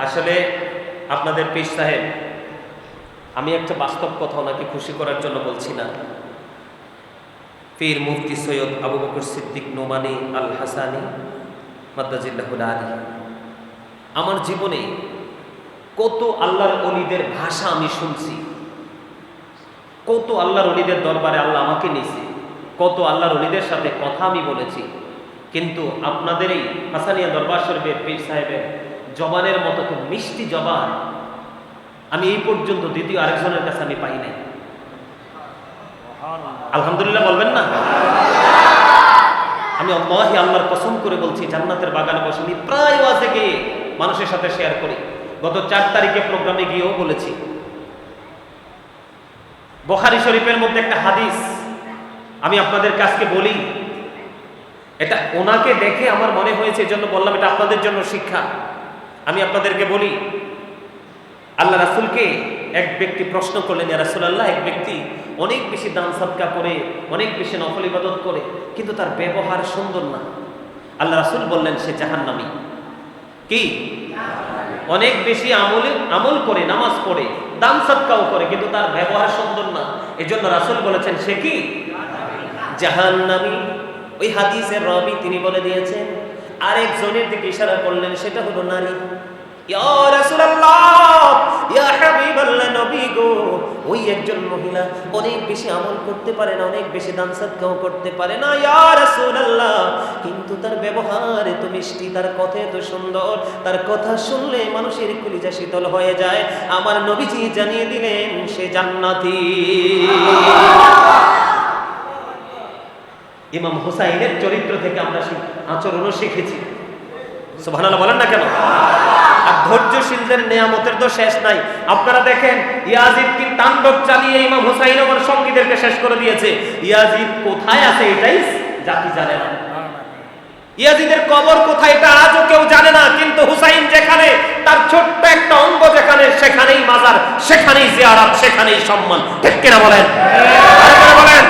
আসলে আপনাদের পীর সাহেব, আমি একটা বাস্তব কথা ওনাকে খুশি করার জন্য বলছি না। পীর মুফতি সৈয়দ আবু বকর সিদ্দিক নোমানী আল হাসানি মাদ্দাজিল্লাহুল আলী, আমার জীবনে কত আল্লাহর ওলিদের ভাষা আমি শুনছি, কত আল্লাহর ওলিদের দরবারে আল্লাহ আমাকে নিয়েছে, কত আল্লাহর ওলিদের সাথে কথা আমি বলেছি, কিন্তু আপনাদের এই হাসানিয়া দরবার শরীফের পীর সাহেবের জবানের মতো খুব মিষ্টি জবান আমি এই পর্যন্ত দ্বিতীয় আরেকজনের কাছে আমি পাই নাই। আলহামদুলিল্লাহ বলবেন না? আমি আল্লাহর কসম করে বলছি, জান্নাতের বাগানে বসে আমি প্রায় ওয়াজে গিয়ে মানুষের সাথে শেয়ার করি। গত 4 তারিখে প্রোগ্রামে গিয়েও বলেছি, বুখারী শরীফের মধ্যে একটা হাদিস আমি আপনাদের কাছে বলি। এটা ওনাকে দেখে আমার মনে হয়েছে, এজন্য বললাম এটা আপনাদের জন্য শিক্ষা। আমি আপনাদেরকে বলি, আল্লাহ রাসূলকে এক ব্যক্তি প্রশ্ন করলেন, ইয়া রাসূলুল্লাহ, এক ব্যক্তি অনেক বেশি দান সদকা করে, অনেক বেশি নফল ইবাদত করে, কিন্তু তার ব্যবহার সুন্দর না, আল্লাহ রাসূল বললেন সে জাহান্নামী। কি? অনেক বেশি আমল করে, নামাজ পড়ে, দান সদকাও করে, কিন্তু তার ব্যবহার সুন্দর না, এজন্য রাসূল বলেছেন সে কি? জাহান্নামী। ওই হাদিসের রাবী তিনি বলে দিয়েছেন, আরেকজনের দিকে ইশারা করলেন, সেটা হলো নারী। ইয়া রাসূলুল্লাহ, ইয়া হাবিবাল্লাহ, নবী গো, ওই একজন মহিলা অনেক বেশি আমল করতে পারে না, অনেক বেশি দান সদকাও করতে পারে না, ইয়া রাসূলুল্লাহ, কিন্তু তার ব্যবহার এত মিষ্টি, তার কথা এত সুন্দর, তার কথা শুনলে মানুষের কলিজা শীতল হয়ে যায়। আমার নবীজি জানিয়ে দিলেন সে জান্নাতি। ইমাম হুসাইনের চরিত্র থেকে আমরা আচরণও শিখেছি। সুবহানাল্লাহ বলেন না কেন? আর ধৈর্যশীলদের নিয়ামতের তো শেষ নাই। আপনারা দেখেন ইয়াজিদ কি তাণ্ডব চালিয়ে ইমাম হুসাইন ওর সঙ্গীদেরকে শেষ করে দিয়েছে। ইয়াজিদ কোথায় আছে এটাই জাতি জানে না। ইয়াজিদের কবর কোথায় এটা আজও কেউ জানে না, কিন্তু হুসাইন যেখানে, তার ছোট্ট একটা অঙ্গ যেখানে, সেখানেই মাজার, সেখানেই জিয়ারত, সেখানেই সম্মান। ঠিক কিনা বলেন? বলেন।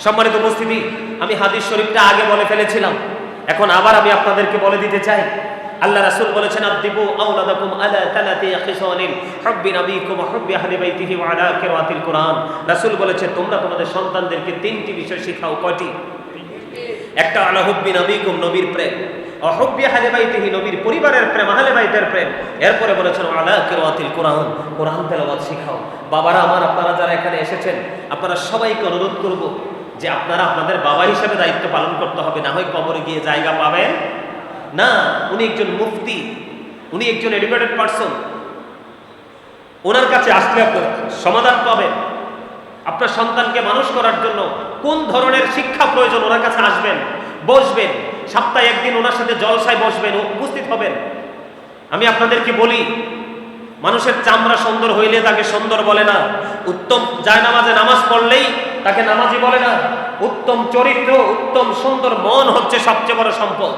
সম্মানিত উপস্থিতি, আমি হাদিস শরীফটা আগে বলে ফেলেছিলাম, এখন আবার আমি আপনাদেরকে বলে দিতে চাই। আল্লাহ রাসূল বলেছেন, আদিবু আওলাদাকুম আলা তালাতি খিসালিন হুব্বি নবীকুম হুব্বি আহলি বাইতিহি ওয়া আলা কিরাতিল কুরআন। রাসূল বলেছে তোমরা তোমাদের সন্তানদেরকে তিনটি বিষয় শেখাও। কয়টি? একটা আলা হুব্বি নবীকুম, নবীর প্রেম, ওয়া হুব্বি আহলি বাইতিহি, নবীর পরিবারের প্রেম, আহলে বাইতের প্রেম। এরপরে বলেছেন ওয়া আলা কিরাতিল কুরআন, কোরআন তেলাওয়াত শেখাও। বাবারা আমার, আপনারা যারা এখানে এসেছেন, আপনারা সবাইকে অনুরোধ করব যে আপনারা আপনাদের বাবা হিসেবে দায়িত্ব পালন করতে হবে, না হয় কবরে গিয়ে জায়গা পাবেন না। উনি একজন মুফতি, উনি একজন এডুকেটেড পারসন, ওনার কাছে আসলে আপনারা সমাধান পাবেন। আপনার সন্তানকে মানুষ করার জন্য কোন ধরনের শিক্ষা প্রয়োজন, ওনার কাছে আসবেন, বসবেন, সপ্তাহে একদিন ওনার সাথে জলসায় বসবেন, উপস্থিত হবেন। আমি আপনাদেরকে বলি, মানুষের চামড়া সুন্দর হইলে তাকে সুন্দর বলে না, উত্তম জায়নামাজে নামাজ পড়লেই তাকে নামাজি বলে না। উত্তম চরিত্র, উত্তম সুন্দর মন হচ্ছে সবচেয়ে বড় সম্পদ।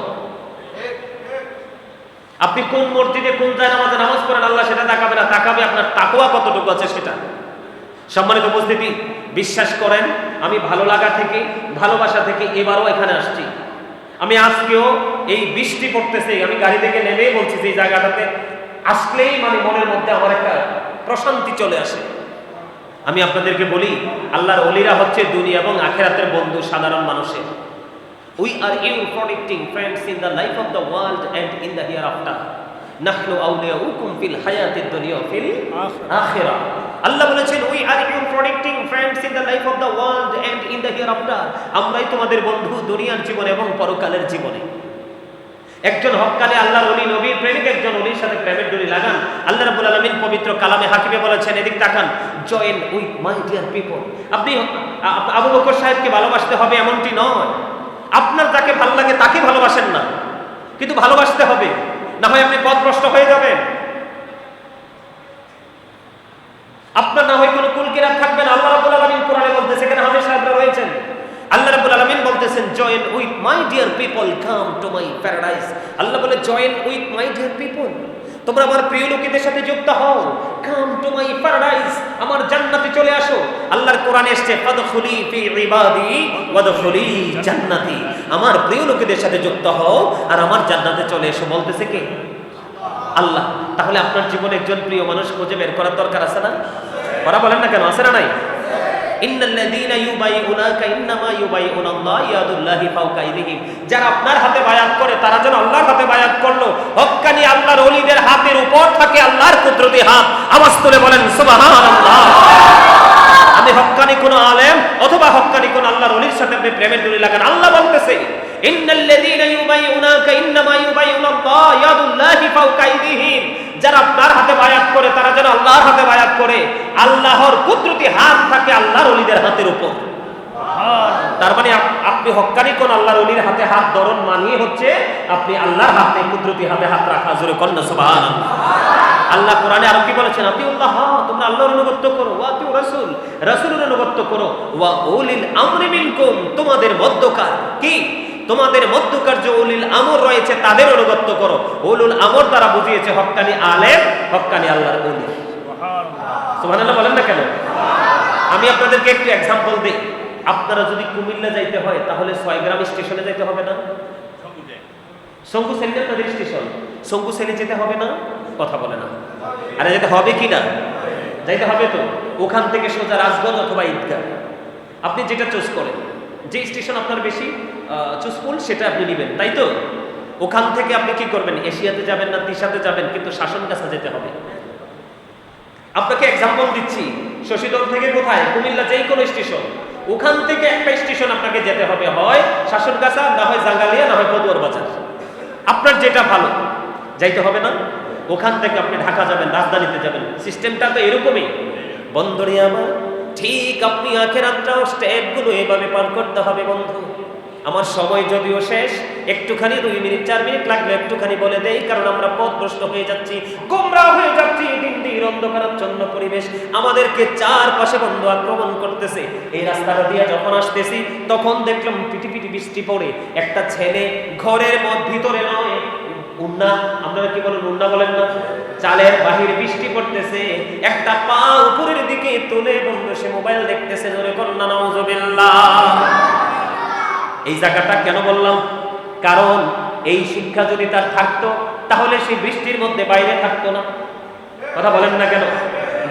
আপনি কোন মসজিদে কোন জায়নামাজে নামাজ পড়েন, আল্লাহ সেটা তাকাবে না, তাকাবে আপনার তাকওয়া কতটুকু আছে সেটা। সম্মানিত উপস্থিতি, বিশ্বাস করেন আমি ভালো লাগা থেকে, ভালোবাসা থেকে এবারও এখানে আসছি। আমি আজকেও এই বৃষ্টি পড়তেছে, আমি গাড়ি থেকে নেমেই বলছি যে এই জায়গাটাতে আসলেই মানে মনের মধ্যে আমার একটা প্রশান্তি চলে আসে। আমি আপনাদেরকে বলি, আল্লাহর ওলিরা হচ্ছে দুনিয়া এবং আখিরাতের বন্ধু সাধারণ মানুষের। We are you protecting friends in the life of the world and in the hereafter. Nahnu awliyaukum fil hayatid dunya fil akhirah. আল্লাহ বলেছেন we are you protecting friends in the life of the world and in the hereafter. আমরাই তোমাদের বন্ধু দুনিয়ার জীবনে এবং পরকালের জীবনে। একজন হক্কানি আল্লাহর ওলি, নবীর প্রেমিক একজন ওলির সাথে প্রেমের ডোরি লাগান। আল্লাহ রাব্বুল আলামিন পবিত্র কালামে হাকিমে বলেছেন, এদিক তাকান, join with my dear people. আপনি আবু বকর সাহেবকে ভালোবাসতে হবে এমনটি নয়। আপনার যাকে ভালো লাগে তাকে ভালোবাসেন না, কিন্তু ভালোবাসতে হবে, না হয় আপনি পথভ্রষ্ট হয়ে যাবেন। আপনার না হয় কোনো কুলকিরাত থাকবে না। আল্লাহ রাব্বুল আলামিন কোরআনে বলতেছে, এখানে হাফেজ সাহেবরা রয়েছেন, আল্লাহ রাব্বুল আলামিন বলতেছেন join with my dear people come to my paradise. আল্লাহ বলে join with my dear people, তোমরা আমার প্রিয় লোকেদের সাথে যুক্ত হও। কাম টু মাই প্যারাডাইস, আমার জান্নাতে চলে আসো। আল্লাহর কোরআনে এসেছে ফাদখুলি ফি ইবাদি ওয়াদখুলি জান্নাতি, আমার প্রিয় লোকেদের সাথে যুক্ত হও আর আমার জান্নাতে চলে এসো। বলতেছে কে? আল্লাহ। তাহলে আপনার জীবনে একজন প্রিয় মানুষ খুঁজে বের করার দরকার আছে না? ওরা বলেন না কেন, আছে না নাই? ইন্নাল্লাযীনা ইউবাইউনাকা ইন্নামা ইউবাইউনাল্লাহ ইয়াদুল্লাহি ফাওকা আইদিহিম, যারা আপনার হাতে বায়াত করে তারা যেন আল্লাহর হাতে বায়াত করলো। হক্কানি আল্লাহর ওলিদের হাতের উপর থাকে আল্লাহর কুদরতি হাত। আওয়াজ তুলে বলেন সুবহানাল্লাহ। আমি হক্কানি কোন আলেম অথবা হক্কানি কোন আল্লাহর ওলির সাথে আপনি প্রেমের ডোরি লাগান। আল্লাহ বলতেছে ইন্নাল্লাযীনা ইউবাইউনাকা ইন্নামা ইউবাইউনাল্লাহ ইয়াদুল্লাহি ফাওকা আইদিহিম, যারা আপনার হাতে বায়াত করে তারা যেন আল্লাহর হাতে বায়াত করে। আল্লাহর কুদরতি হাত থাকে আল্লাহর ওলিদের হাতের উপর। তার মানে আপনি হক্কানি কোন আল্লাহর ওলির হাতে হাত ধরুন, মানিয়ে হচ্ছে আপনি আল্লাহর হাতে কুদরতি হাতে হাত রাখা। জোরে কন্না সুবহানাল্লাহ। আল্লাহ কোরআনে আরো কি বলেছেন? আতিউল্লাহ, তোমরা আল্লাহর অনুগত করো, ওয়া আতিউ রাসূল, রাসূলের অনুগত করো, ওয়া উলিল আমরি মিনকুম, তোমাদের মধ্যকার কি, তোমাদের মধ্যকার যে উলিল আমর রয়েছে তাদের অনুগত করো। উলুল আমর দ্বারা বুঝিয়েছে হক্কানি আলেম, হক্কানি আল্লাহর ওলি। সুবহানাল্লাহ বলেন না কেন? আমি আপনাদেরকে একটু এক্সাম্পল দিই। আপনারা যদি কুমিল্লা যাইতে হয় তাহলে 6 গ্রাম স্টেশনে যাইতে হবে না? শঙ্কু সেনে আপনাদের স্টেশন, শঙ্কু সেনে যেতে হবে না? কথা বলে না। আরে যেতে হবে কি না? যাইতে হবে তো। ওখান থেকে সোজা রাজগঞ্জ অথবা ঈদগাহ, আপনি যেটা চুজ করেন, যে স্টেশন আপনার বেশি চুজফুল সেটা আপনি নেবেন, তাই তো? ওখান থেকে আপনি কি করবেন? এশিয়াতে যাবেন না তিশাতে যাবেন, কিন্তু শাসনগাছা যেতে হবে। আপনাকে এক্সাম্পল দিচ্ছি, শশীদল থেকে কোথায়? কুমিল্লা যেই কোনো স্টেশন, ওখান থেকে একটা স্টেশন আপনাকে যেতে হবে, হয় শাসনগাছা, না হয় জাঙ্গালিয়া, না হয় পদুয়ার বাজার। আপনার যেটা ভালো, যাইতে হবে না? ওখান থেকে আপনি ঢাকা যাবেন, রাজধানীতে যাবেন, সিস্টেমটা তো এরকমই। বন্ধুরে আমার, ঠিক আপনি আখেরাতটাও স্টেপগুলো এভাবে পার করতে হবে বন্ধু। আমার সময় যদিও শেষ, একটুখানি 2 মিনিট 4 মিনিট লাগলে একটুখানি বলে দেই, কারণ আমরা পথভ্রষ্ট হয়ে যাচ্ছি, গোমরা হয়ে যাচ্ছি। দিন দিন অন্ধকারাচ্ছন্ন পরিবেশ, আমাদেরকে চারপাশে বন্ধু আক্রমণ করতেছে। এই রাস্তাটা দিয়ে যখন আসতেছি তখন দেখলাম পিটিপিটি বৃষ্টি পড়ে, একটা ছেলে ঘরের ভিতরে নয়, উন্না, আপনারা কি বলেন? উন্না বলেন না? চালের বাহিরে বৃষ্টি পড়তেছে, একটা পা উপরের দিকে তুলে বন্ধু সে মোবাইল দেখতেছে। জোরে কন্যা নাউজুবিল্লাহ। এই জায়গাটা কেন বললাম? কারণ এই শিক্ষা যদি তার থাকতো তাহলে সে বৃষ্টির মধ্যে বাইরে থাকতো না। কথা বলেন না কেন?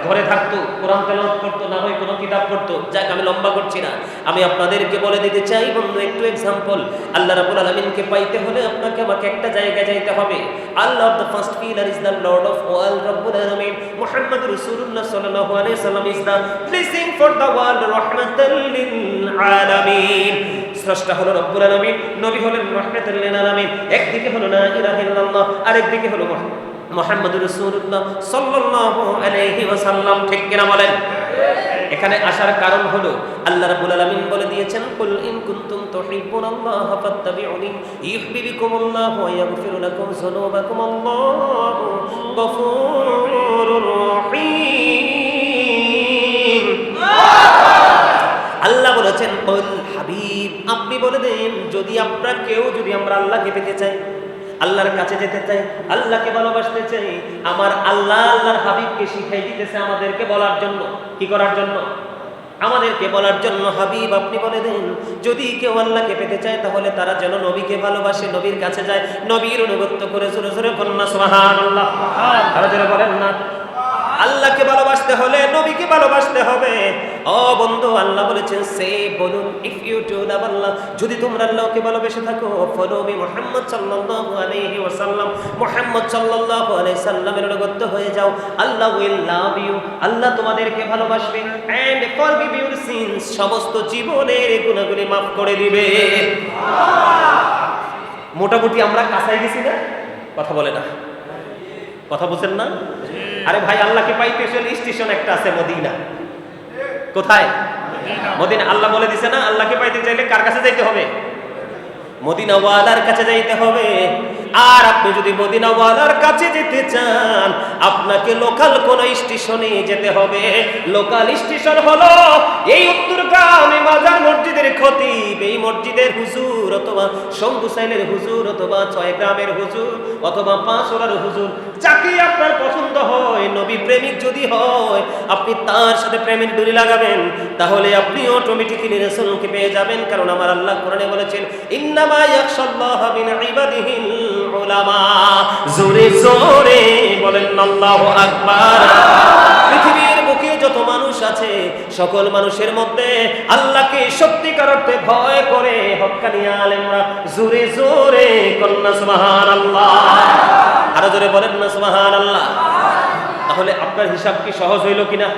ঘরে থাকতো, কোরআন তেলাওয়াত করতো, না হয় কোনো কিতাব পড়তো। যাক, আমি লম্বা করছি না, আমি আপনাদেরকে বলে দিতে চাই বন্ধু একটু এক্সাম্পল। আল্লাহ রাব্বুল আলামিনকে পাইতে হলে আপনাকে আমাকে একটা জায়গায় যাইতে হবে। আল্লাহ the first pillar is the lord of all রাব্বুল আলামিন। মুহাম্মদ রাসূলুল্লাহ সাল্লাল্লাহু আলাইহি সাল্লাম is the blessing for the world, রাহমাতাল লিল আলামিন। স্রষ্টা হলো রব্বুল আলামিন, নবী হলেন রাহমাতাল লিল আলামিন। একদিকে হলো লা ইলাহা ইল্লাল্লাহ, আরেকদিকে হলো মুহাম্মদুর রাসূলুল্লাহ সাল্লাল্লাহু আলাইহি ওয়াসাল্লাম। ঠিক কিনা বলেন? এখানে আসার কারণ হলো আল্লাহ রাব্বুল আলামিন বলে দিয়েছেন, কুল ইন কুনতুম তুহিব্বুনাল্লাহ ফাত্তাবিউনি ইউহিব্বুকুমুল্লাহ ওয়া ইয়াগফির লাকুম যুনুবাকুম, আল্লাহু গফুরুর রহিম। আল্লাহ বলেছেন, কুল হাবিব, আপনি বলে দেন, যদি আমরা আল্লাহকে পেতে চাই, আল্লাহর কাছে যেতে চাই, আল্লাহকে ভালোবাসতে চাই, আমার আল্লাহ আল্লাহর হাবিবকে শিখাই দিতেছে আমাদেরকে বলার জন্য। কি করার জন্য? আমাদেরকে বলার জন্য। হাবিব, আপনি বলে দেন, যদি কেউ আল্লাহকে পেতে চায় তাহলে তারা যেন নবীকে ভালোবাসে, নবীর কাছে যায়, নবীর অনুগত্য করে। জোরে জোরে বলেন না সুবহানাল্লাহ। আরো জোরে বলেন না। আল্লাহকে ভালোবাসতে হলে নবীকে ভালোবাসতে হবে। ও বন্ধু, আল্লাহ বলেছেন, সে বলুন, ইফ ইউ টু লাভ আল্লাহ, যদি তোমরা আল্লাহকে ভালোবেসে থাকো, ফলো মি মুহাম্মদ সাল্লাল্লাহু আলাইহি ওয়াসাল্লাম, মুহাম্মদ সাল্লাল্লাহু আলাইহি সাল্লামের অনুগত হয়ে যাও, আল্লাহ উইল লাভ ইউ, আল্লাহ তোমাদেরকে ভালোবাসবে, এন্ড ফরগিভ ইউর সিনস, সমস্ত জীবনের গুনাহগুলি maaf করে দিবে। মোটামুটি আমরা কাছাই গেছি না? কথা বলে না, কথা বুঝেন না? আরে ভাই, আল্লাহকে পাইতে স্টেশন একটা আছে, মদিনা। কোথায়? মদিনা। আল্লাহ বলে দিছে না, আল্লাহকে পাইতে চাইলে কার কাছে যাইতে হবে? মদিনাওয়ালার কাছে যাইতে হবে। আর আপনি যদি মদিনাওয়ালার কাছে যেতে চান, আপনাকে লোকাল কোন স্টেশনে যেতে হবে। লোকাল স্টেশন হলো এই উত্তরগ্রামে মাজার মসজিদের খতিব, এই মসজিদের হুজুর, অথবা শঙ্কুসাইলের হুজুর, অথবা 6 গ্রামের হুজুর, অথবা 5 ওরার হুজুর, যাকে আপনার পছন্দ হয়, নবী প্রেমিক যদি হয়, আপনি তার সাথে প্রেমের ডুরি লাগাবেন, তাহলে আপনি অটোমেটিক্যালি রাসূলকে পেয়ে যাবেন। কারণ আমার আল্লাহ কোরআনে বলেছেন, ইন্নামা ইয়াখশাল্লাহা মিন ইবাদিহিল উলামা। জোরে জোরে বলেন আল্লাহু আকবার। পৃথিবীর বুকে যত মানুষ আছে, সকল মানুষের মধ্যে আল্লাহকে সত্যিকার অর্থে ভয় করে হক্কানি আলেমরা। জোরে জোরে কন্যা সুবহানাল্লাহ। আরো জোরে বলেন না সুবহানাল্লাহ। তাহলে আপনার হিসাব কি সহজ হইল কিনা?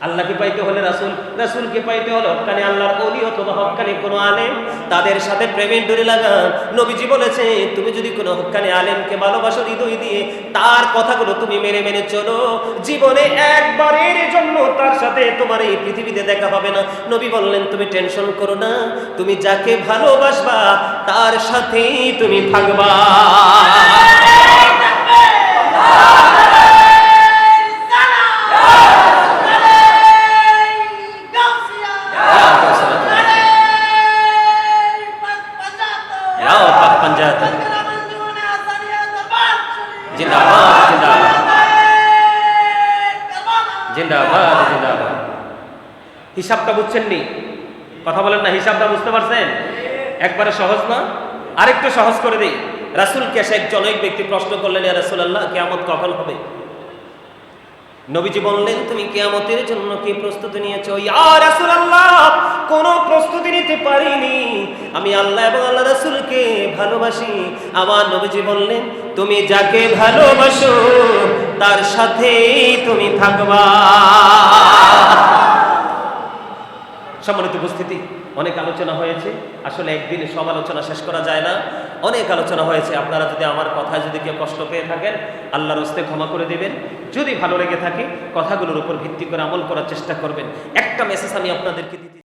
আল্লাহকে পাইতে হলে রাসূল, রাসূলকে পাইতে হলে হক্কানি আল্লাহর ওলি অথবা হক্কানি কোনো আলেম, তাদের সাথে প্রেমের ডোরি লাগান। নবীজি বলেছে, তুমি যদি কোনো হক্কানি আলেমকে ভালোবাসো হৃদয় দিয়ে, তার কথাগুলো তুমি মেনে মেনে চলো, জীবনে একবারের জন্য তার সাথে তোমার এই পৃথিবীতে দেখা হবে না। নবী বললেন, তুমি টেনশন করো না, তুমি যাকে ভালোবাসবা তার সাথেই তুমি থাকবা। জিন্দাবাদ জিন্দাবাদ। হিসাবটা বুঝছেন নি? কথা বলেন না, হিসাবটা বুঝতে পারছেন? একবারে সহজ না, আরেকটু সহজ করে দিই। রাসূলকে এসে এক জনৈক ব্যক্তি প্রশ্ন করলেন, ইয়া রাসূলুল্লাহ, কিয়ামত কখন হবে? নবীজি বললেন, তুমি কিয়ামতের জন্য কি প্রস্তুতি নিয়েছো? ইয়া রাসূলুল্লাহ, কোনো প্রস্তুতি নিতে পারিনি, আমি আল্লাহ এবং আল্লাহ রাসূলকে ভালোবাসি। আমার নবীজি বললেন, তুমি যাকে ভালোবাসো তার সাথেই তুমি থাকবা। সম্মানিত উপস্থিতি, অনেক আলোচনা হয়েছে, আসলে একদিনে সব আলোচনা শেষ করা যায় না। অনেক আলোচনা হয়েছে। আপনারা যদি আমার কথায় যদি কেউ কষ্ট পেয়ে থাকেন, আল্লাহর হস্তে ক্ষমা করে দিবেন। যদি ভালো লেগে থাকে, কথাগুলোর উপর ভিত্তি করে আমল করার চেষ্টা করবেন। একটা মেসেজ আমি আপনাদেরকে দিতে